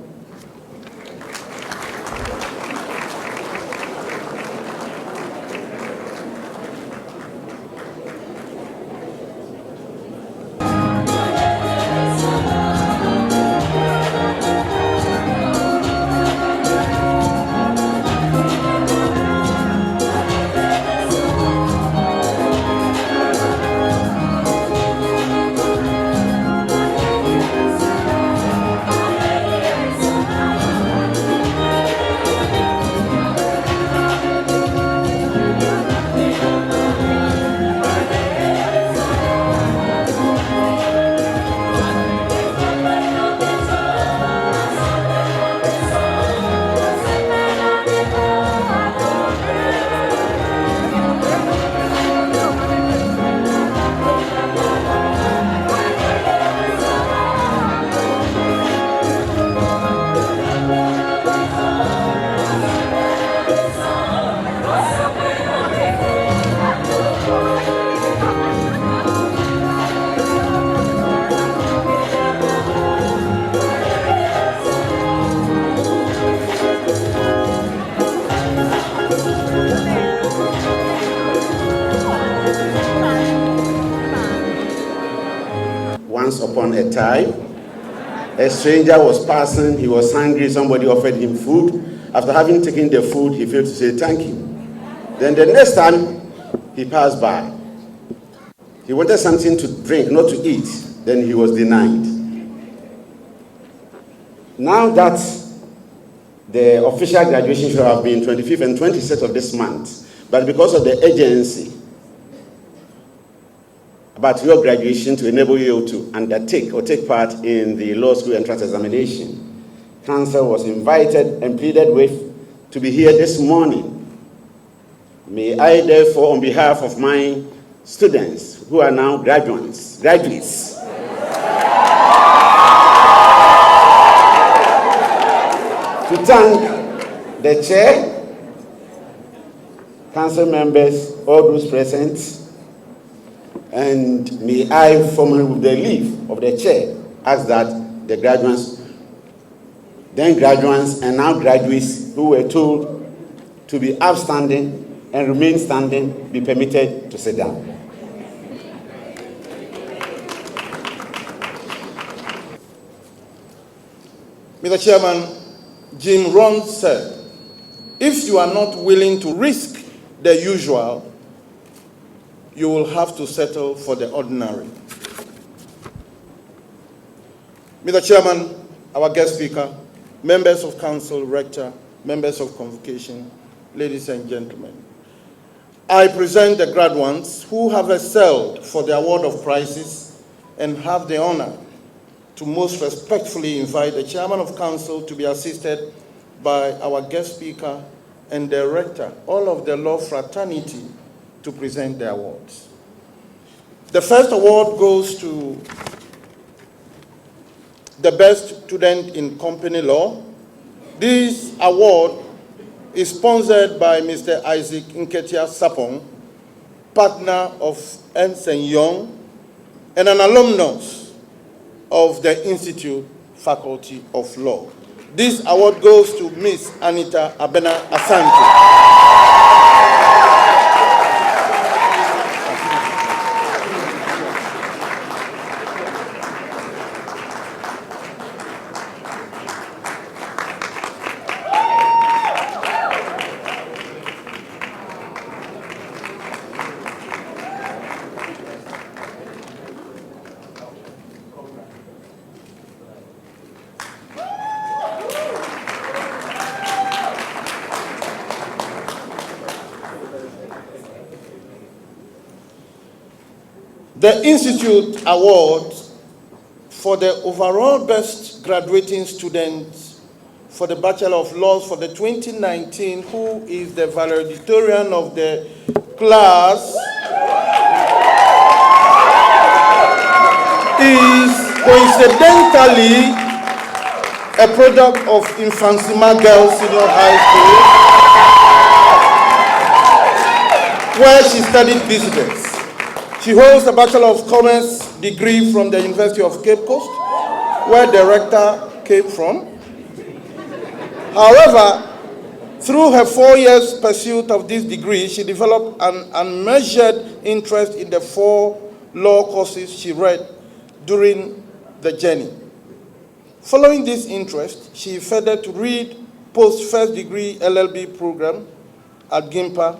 Once upon a time, a stranger was passing, he was hungry, somebody offered him food. After having taken the food, he failed to say thank you. Then the next time he passed by, he wanted something to drink, not to eat. Then he was denied. Now that the official graduation should have been 25th and 26th of this month, but because of the urgency, about your graduation to enable you to undertake or take part in the law school entrance examination, Council was invited and pleaded with to be here this morning. May I therefore, on behalf of my students who are now graduates, to thank the chair, council members, all those present, and may I, formally with the leave of the chair, ask that the graduates, then graduates and now graduates who were told to be upstanding and remain standing be permitted to sit down. Mr. Chairman, Jim Rohn said, if you are not willing to risk the usual, you will have to settle for the ordinary. Mr. Chairman, our guest speaker, members of council, rector, members of convocation, ladies and gentlemen, I present the graduates who have excelled for the award of prizes and have the honor to most respectfully invite the chairman of council to be assisted by our guest speaker and the rector, all of the law fraternity, to present the awards. The first award goes to the best student in company law. This award is sponsored by Mr. Isaac Nketia Sapong, partner of Ernst & Young, and an alumnus of the Institute Faculty of Law. This award goes to Ms. Anita Abena Asante. The Institute Award for the overall best graduating student for the Bachelor of Laws for the 2019, who is the valedictorian of the class, is coincidentally a product of Infansima Girls Senior High School, where she studied business. She holds a Bachelor of Commerce degree from the University of Cape Coast, where the rector came from. However, through her 4 years pursuit of this degree, she developed an unmeasured interest in the 4 law courses she read during the journey. Following this interest, she further to read post-first degree LLB program at GIMPA,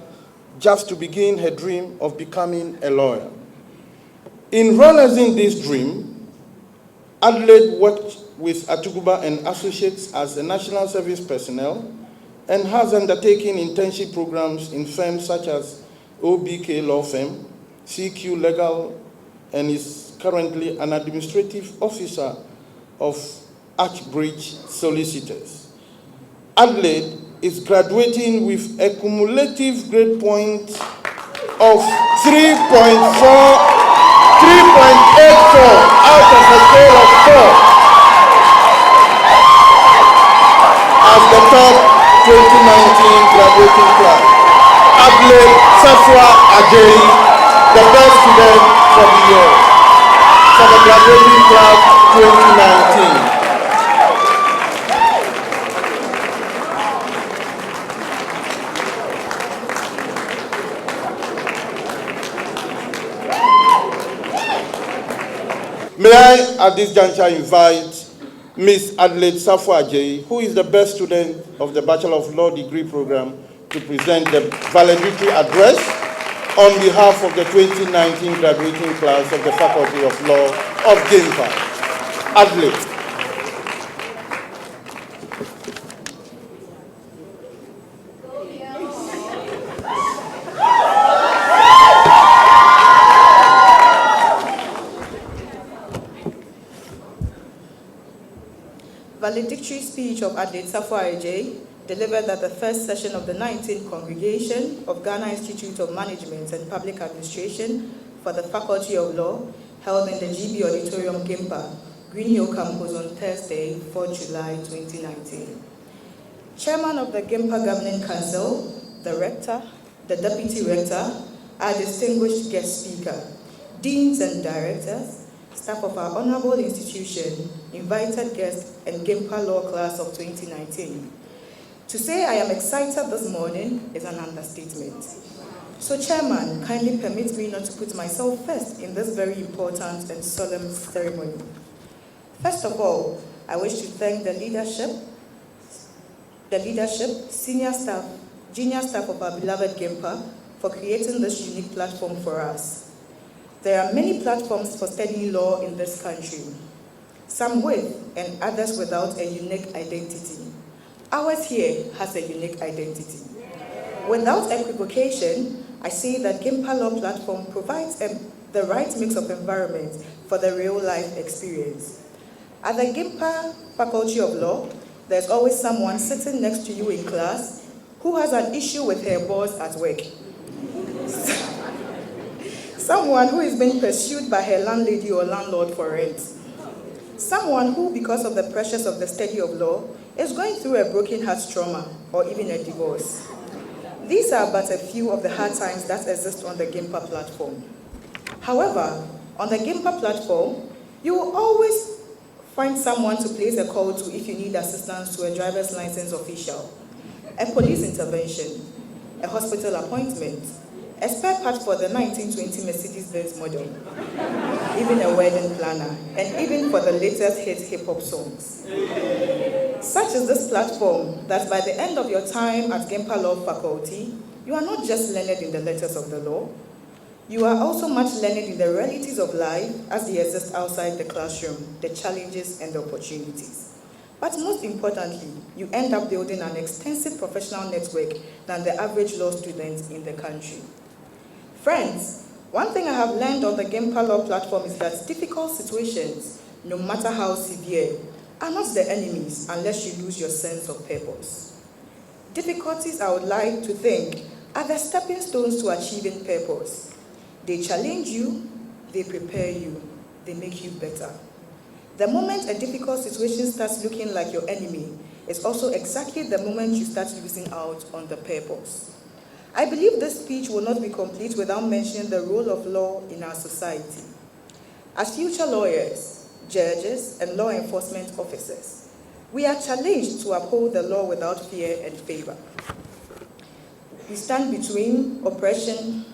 just to begin her dream of becoming a lawyer. In realizing this dream, Adelaide worked with Atuguba and Associates as a national service personnel and has undertaken internship programs in firms such as OBK Law Firm, CQ Legal, and is currently an administrative officer of Archbridge Solicitors. Adelaide is graduating with a cumulative grade point of 3.84 out of a scale of 4 as the top 2019 graduating class. Adelaide Safwa Ajayi, the best student for the year, for the graduating class 2019. May I, at this juncture, invite Ms. Adelaide Safwa Ajayi, who is the best student of the Bachelor of Law degree program, to present the valedictory address on behalf of the 2019 graduating class of the Faculty of Law of GIMPA. Adelaide. valedictory speech of Adelaide Safwa J, delivered at the first session of the 19th Congregation of Ghana Institute of Management and Public Administration for the Faculty of Law, held in the GB Auditorium, GIMPA, Green Hill Campus on Thursday, 4 July 2019. Chairman of the GIMPA Governing Council, the Rector, the Deputy Rector, our distinguished guest speaker, Deans and Directors, staff of our honorable institution, invited guests, and GIMPA Law Class of 2019. To say I am excited this morning is an understatement. So, Chairman, kindly permit me not to put myself first in this very important and solemn ceremony. First of all, I wish to thank the leadership, senior staff, junior staff of our beloved GIMPA for creating this unique platform for us. There are many platforms for studying law in this country, some with and others without a unique identity. Ours here has a unique identity. Without equivocation, I say that GIMPA Law Platform provides the right mix of environment for the real-life experience. At the GIMPA Faculty of Law, there's always someone sitting next to you in class who has an issue with her boss at work. Someone who is being pursued by her landlady or landlord for rent. Someone who, because of the pressures of the study of law, is going through a broken heart trauma or even a divorce. These are but a few of the hard times that exist on the GIMPA platform. However, on the GIMPA platform, you will always find someone to place a call to if you need assistance to a driver's license official, a police intervention, a hospital appointment, a spare part for the 1920 Mercedes-Benz model, even a wedding planner, and even for the latest hip-hop songs. Such is this platform that by the end of your time at GIMPA Law Faculty, you are not just learned in the letters of the law, you are also much learned in the realities of life as they exist outside the classroom, the challenges and the opportunities. But most importantly, you end up building an extensive professional network than the average law student in the country. Friends, one thing I have learned on the GIMPA Law platform is that difficult situations, no matter how severe, are not the enemies unless you lose your sense of purpose. Difficulties, I would like to think, are the stepping stones to achieving purpose. They challenge you, they prepare you, they make you better. The moment a difficult situation starts looking like your enemy is also exactly the moment you start losing out on the purpose. I believe this speech will not be complete without mentioning the role of law in our society. As future lawyers, judges, and law enforcement officers, we are challenged to uphold the law without fear and favor. We stand between oppression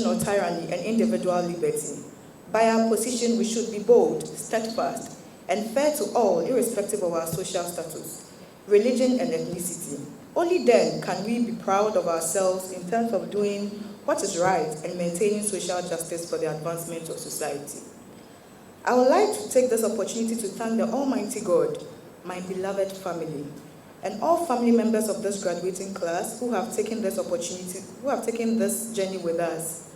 or tyranny and individual liberty. By our position, we should be bold, steadfast, and fair to all, irrespective of our social status, religion, and ethnicity. Only then can we be proud of ourselves in terms of doing what is right and maintaining social justice for the advancement of society. I would like to take this opportunity to thank the Almighty God, my beloved family, and all family members of this graduating class who have taken this opportunity, who have taken this journey with us.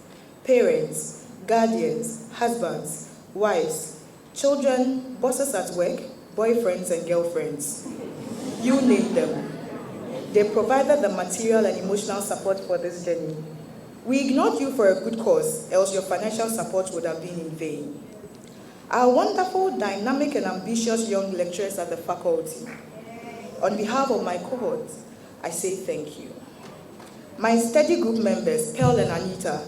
Parents, guardians, husbands, wives, children, bosses at work, boyfriends and girlfriends. You name them. They provided the material and emotional support for this journey. We ignored you for a good cause, else your financial support would have been in vain. Our wonderful, dynamic, and ambitious young lecturers at the faculty, on behalf of my cohort, I say thank you. My study group members, Pearl and Anita,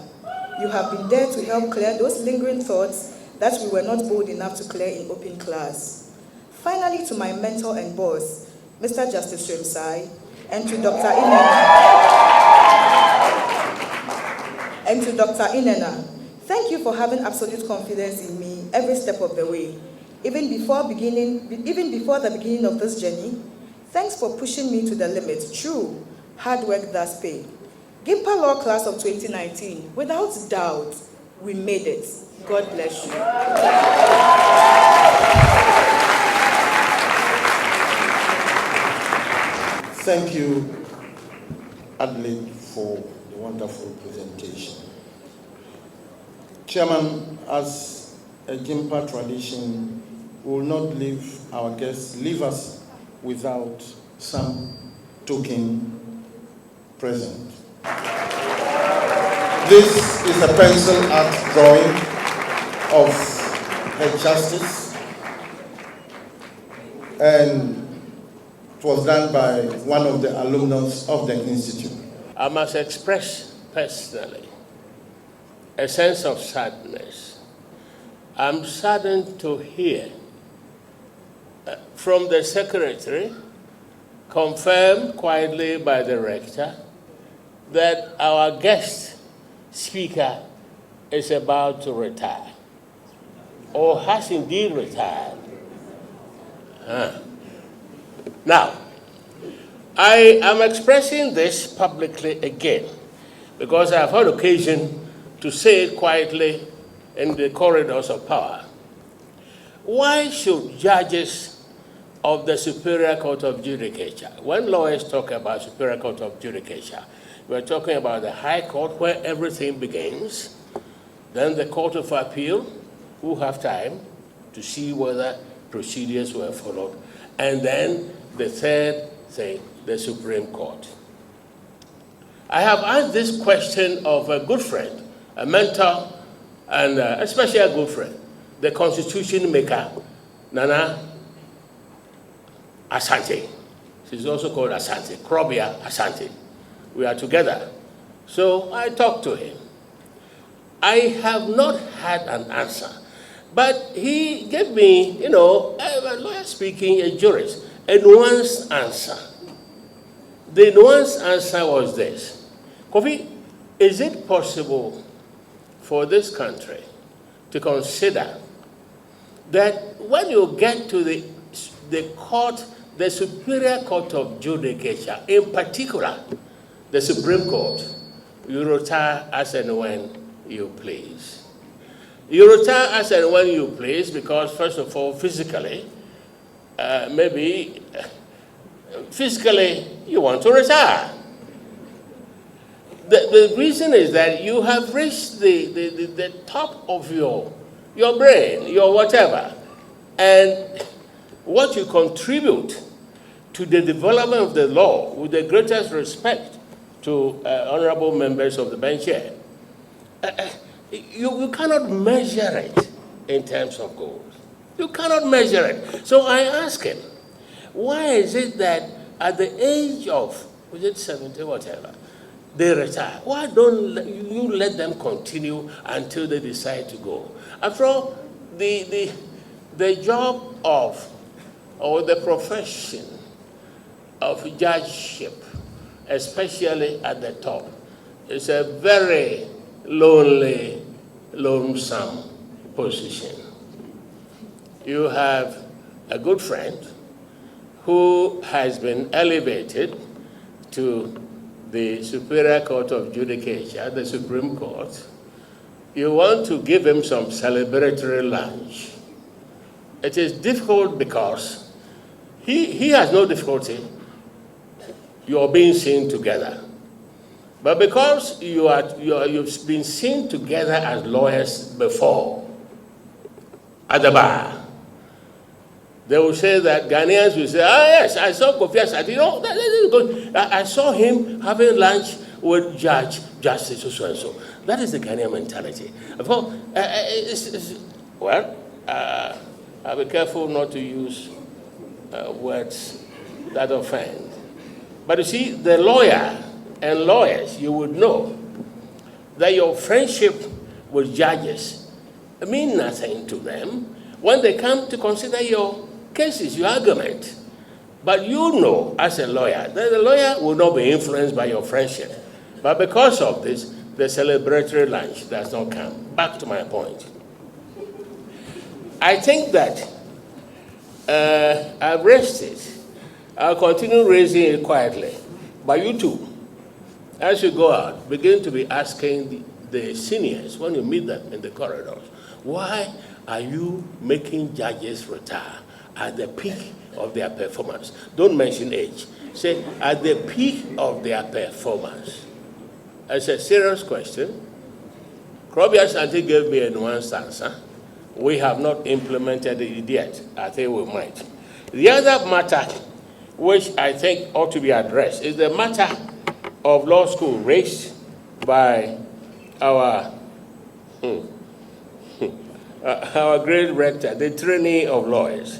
you have been there to help clear those lingering thoughts that we were not bold enough to clear in open class. Finally, to my mentor and boss, Mr. Justice Remsai, and to Dr. Inena, thank you for having absolute confidence in me every step of the way. Even before the beginning of this journey, thanks for pushing me to the limit. True, hard work does pay. GIMPA Law Class of 2019, without doubt, we made it. God bless you. Thank you, Adelaide, for the wonderful presentation. Chairman, as a GIMPA tradition, we will not leave our guests, leave us without some token present. This is a pencil art drawing of Her Justice, and it was done by one of the alumnus of the institute. I must express personally a sense of sadness. I'm saddened to hear from the secretary, confirmed quietly by the rector, that our guest speaker is about to retire, or has indeed retired. Now, I am expressing this publicly again because I have had occasion to say it quietly in the corridors of power. Why should judges of the Superior Court of Judicature, when lawyers talk about Superior Court of Judicature, we're talking about the High Court where everything begins, then the Court of Appeal, who have time to see whether procedures were followed, and then the third thing, the Supreme Court. I have asked this question of a good friend, a mentor, and especially a good friend, the Constitution maker, Nana Asante. She's also called Asante, Krobia Asante. We are together. So I talked to him. I have not had an answer, but he gave me, a lawyer speaking, a jurist, a nuanced answer. The nuanced answer was this. Kofi, is it possible for this country to consider that when you get to the court, the Superior Court of Judicature, in particular, the Supreme Court, you retire as and when you please. You retire as and when you please because, first of all, physically, you want to retire. The reason is that you have reached the top of your brain, your whatever, and what you contribute to the development of the law with the greatest respect to honorable members of the bench here. You cannot measure it in terms of gold. You cannot measure it. So I asked him, why is it that at the age of, 70, whatever, they retire? Why don't you let them continue until they decide to go? After all, the job of, or the profession of judgeship, especially at the top, is a very lonely, lonesome position. You have a good friend who has been elevated to the Superior Court of Judicature, the Supreme Court. You want to give him some celebratory lunch. It is difficult because he has no difficulty. You are being seen together. But because you've been seen together as lawyers before at the bar, they will say that Ghanaians will say, yes, I saw Kofi Asante. That is good. I saw him having lunch with Justice so-and-so. That is the Ghanaian mentality. I'll be careful not to use words that offend. But you see, the lawyer and lawyers, you would know that your friendship with judges mean nothing to them when they come to consider your cases, your argument. But you know, as a lawyer, that the lawyer will not be influenced by your friendship. But because of this, the celebratory lunch does not come. Back to my point. I think that I've raised it. I'll continue raising it quietly. But you too, as you go out, begin to be asking the seniors, when you meet them in the corridors, why are you making judges retire at the peak of their performance? Don't mention age. Say, at the peak of their performance. It's a serious question. Krobia Asante gave me a nuanced answer. We have not implemented it yet. I think we might. The other matter which I think ought to be addressed is the matter of law school raised by our our great rector, the trainee of lawyers.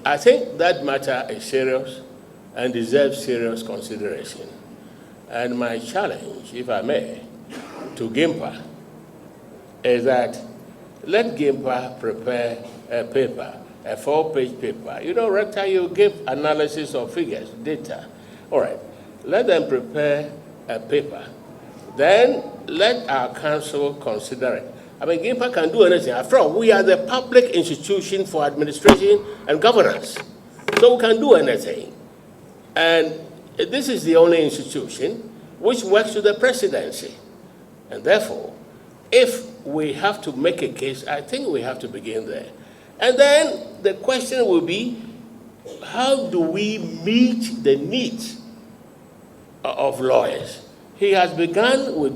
I think that matter is serious and deserves serious consideration. And my challenge, if I may, to GIMPA is that let GIMPA prepare a paper, a 4-page paper. You know, rector, you give analysis of figures, data. All right, let them prepare a paper. Then let our council consider it. I mean, GIMPA can do anything. After all, we are the public institution for administration and governance. So we can do anything. And this is the only institution which works with the presidency. And therefore, if we have to make a case, I think we have to begin there. And then the question will be, how do we meet the needs of lawyers? He has begun with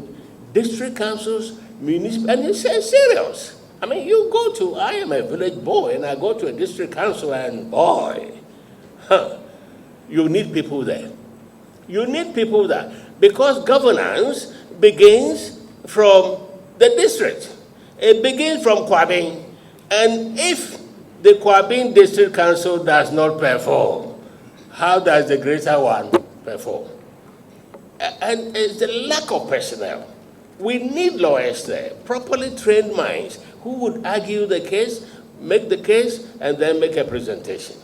district councils, municipal, and it's serious. I mean, I am a village boy, and I go to a district council, and boy, you need people there. You need people there, because governance begins from the district. It begins from Kwabin, and if the Kwabin District Council does not perform, how does the greater one perform? And it's the lack of personnel. We need lawyers there, properly trained minds who would argue the case, make the case, and then make a presentation.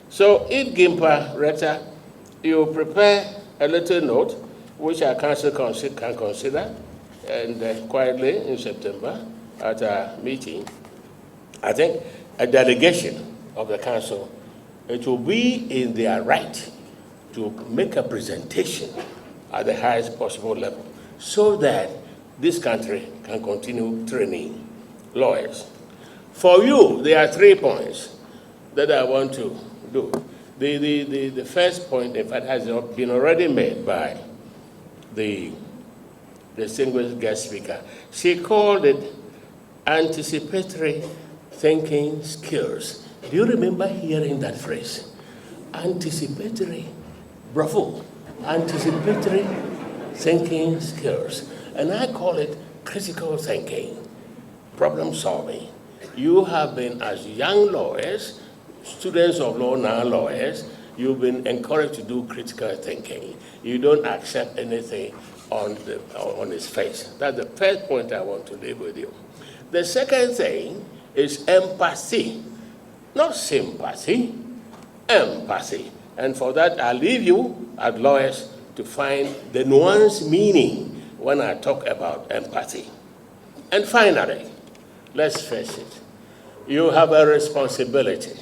So if GIMPA, rector, you prepare a little note, which our council can consider, and quietly in September at a meeting, I think a delegation of the council, it will be in their right to make a presentation at the highest possible level so that this country can continue training lawyers. For you, there are 3 points that I want to do. The first point, in fact, has been already made by the distinguished guest speaker. She called it anticipatory thinking skills. Do you remember hearing that phrase? Anticipatory, bravo, anticipatory thinking skills. And I call it critical thinking, problem solving. You have been, as young lawyers, students of law, now lawyers, you've been encouraged to do critical thinking. You don't accept anything on its face. That's the first point I want to leave with you. The second thing is empathy, not sympathy, empathy. And for that, I leave you as lawyers to find the nuanced meaning when I talk about empathy. And finally, let's face it, you have a responsibility.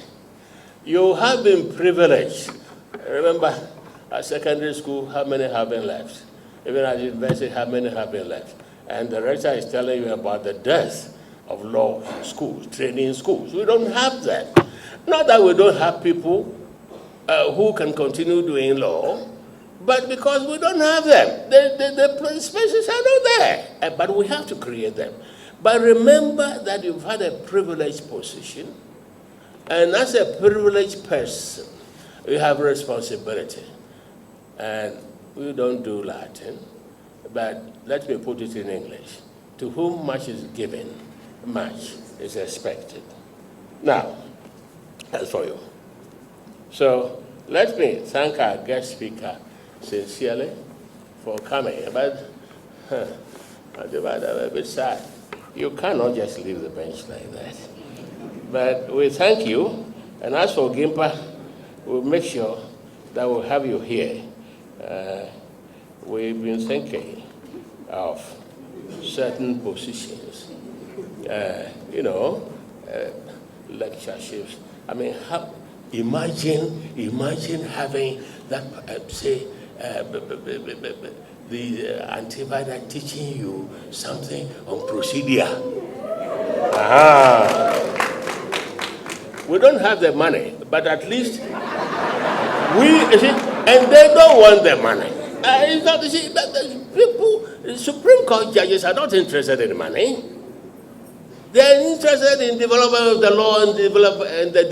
You have been privileged. Remember, at secondary school, how many have been left? Even at university, how many have been left? And the rector is telling you about the death of law schools, training schools. We don't have that. Not that we don't have people who can continue doing law, but because we don't have them. The spaces are not there, but we have to create them. But remember that you've had a privileged position, and as a privileged person, you have responsibility. And we don't do Latin, but let me put it in English. To whom much is given, much is expected. Now, that's for you. So let me thank our guest speaker sincerely for coming. But I'm a bit sad. You cannot just leave the bench like that. But we thank you. And as for GIMPA, we'll make sure that we'll have you here. We've been thinking of certain positions, lectureships. I mean, imagine having that, say, the antivirus teaching you something on procedure. We don't have the money, but at least and they don't want the money. The Supreme Court judges are not interested in money. They're interested in development of the law and the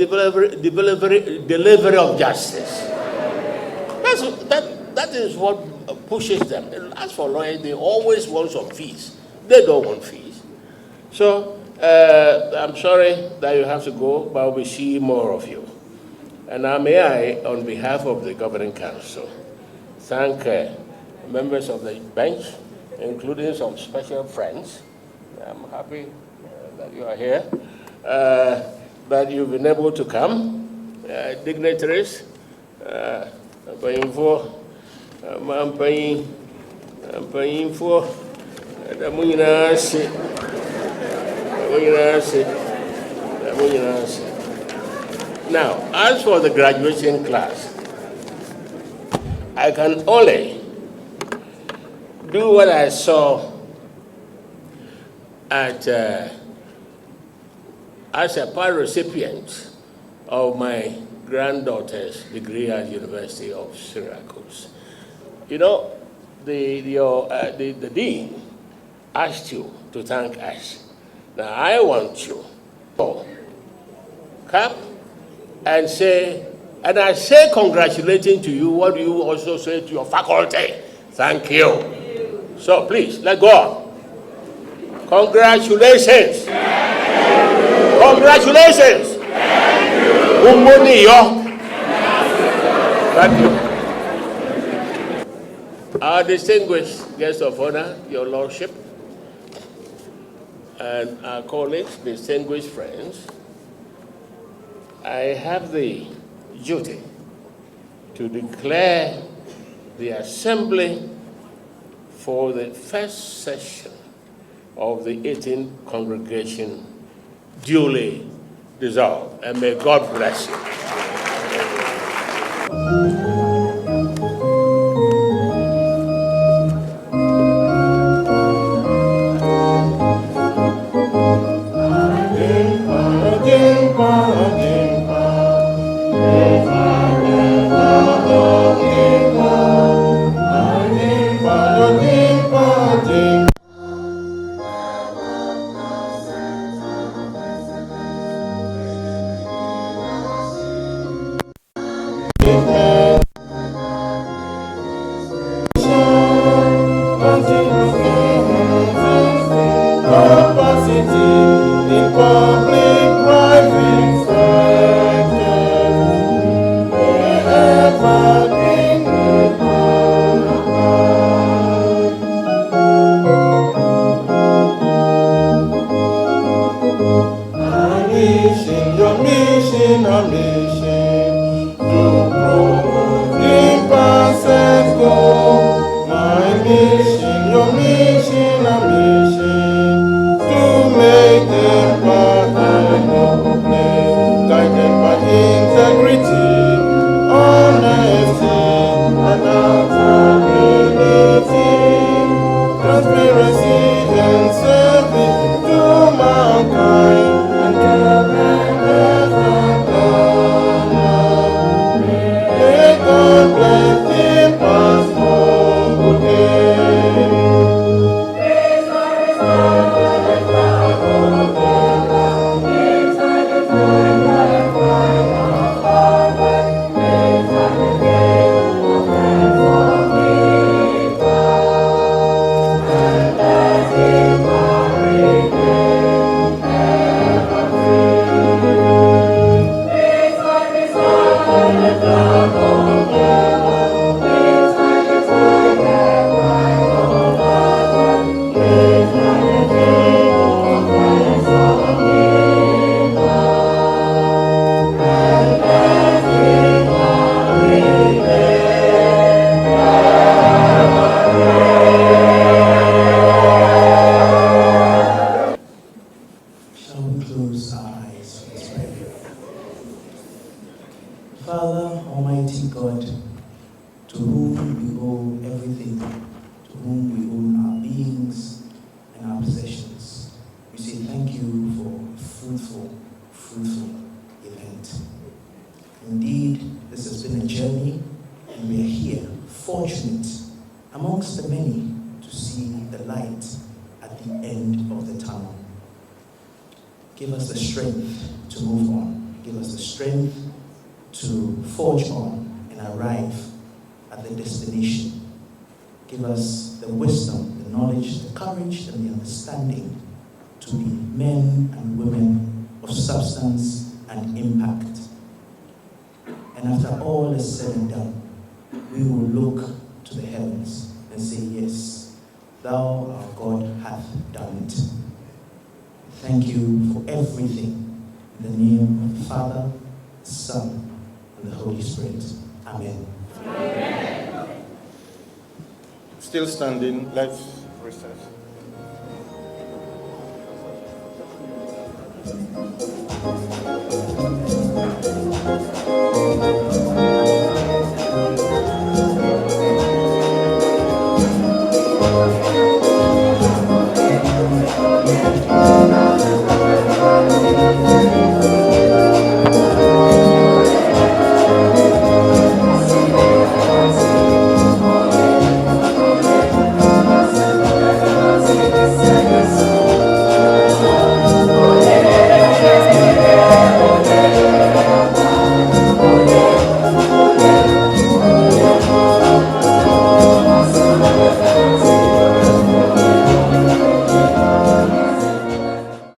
delivery of justice. That is what pushes them. And as for lawyers, they always want some fees. They don't want fees. So I'm sorry that you have to go, but we'll see more of you. And now may I, on behalf of the Governing Council, thank members of the bench, including some special friends. I'm happy that you are here, that you've been able to come, dignitaries, I'm paying for Now, as for the graduation class, I can only do what I saw at as a part recipient of my granddaughter's degree at University of Syracuse. You know, the dean asked you to thank us. Now I want you to come and say, and I say congratulating to you, what do you also say to your faculty? Thank you. So please, let's go on. Congratulations. Congratulations. Thank you. Our distinguished guest of honor, Your Lordship, and our colleagues, distinguished friends, I have the duty to declare the assembly for the first session of the 18th congregation duly dissolved, and may God bless you. Give us the strength to move on. Give us the strength to forge on and arrive at the destination. Give us the wisdom, the knowledge, the courage, and the understanding to be men and women of substance and impact. And after all is said and done, we will look to the heavens and say, yes, thou, our God, hath done it. Thank you for everything. In the name of the Father, the Son, and the Holy Spirit. Amen. Amen. Still standing, let's recess. Thank you.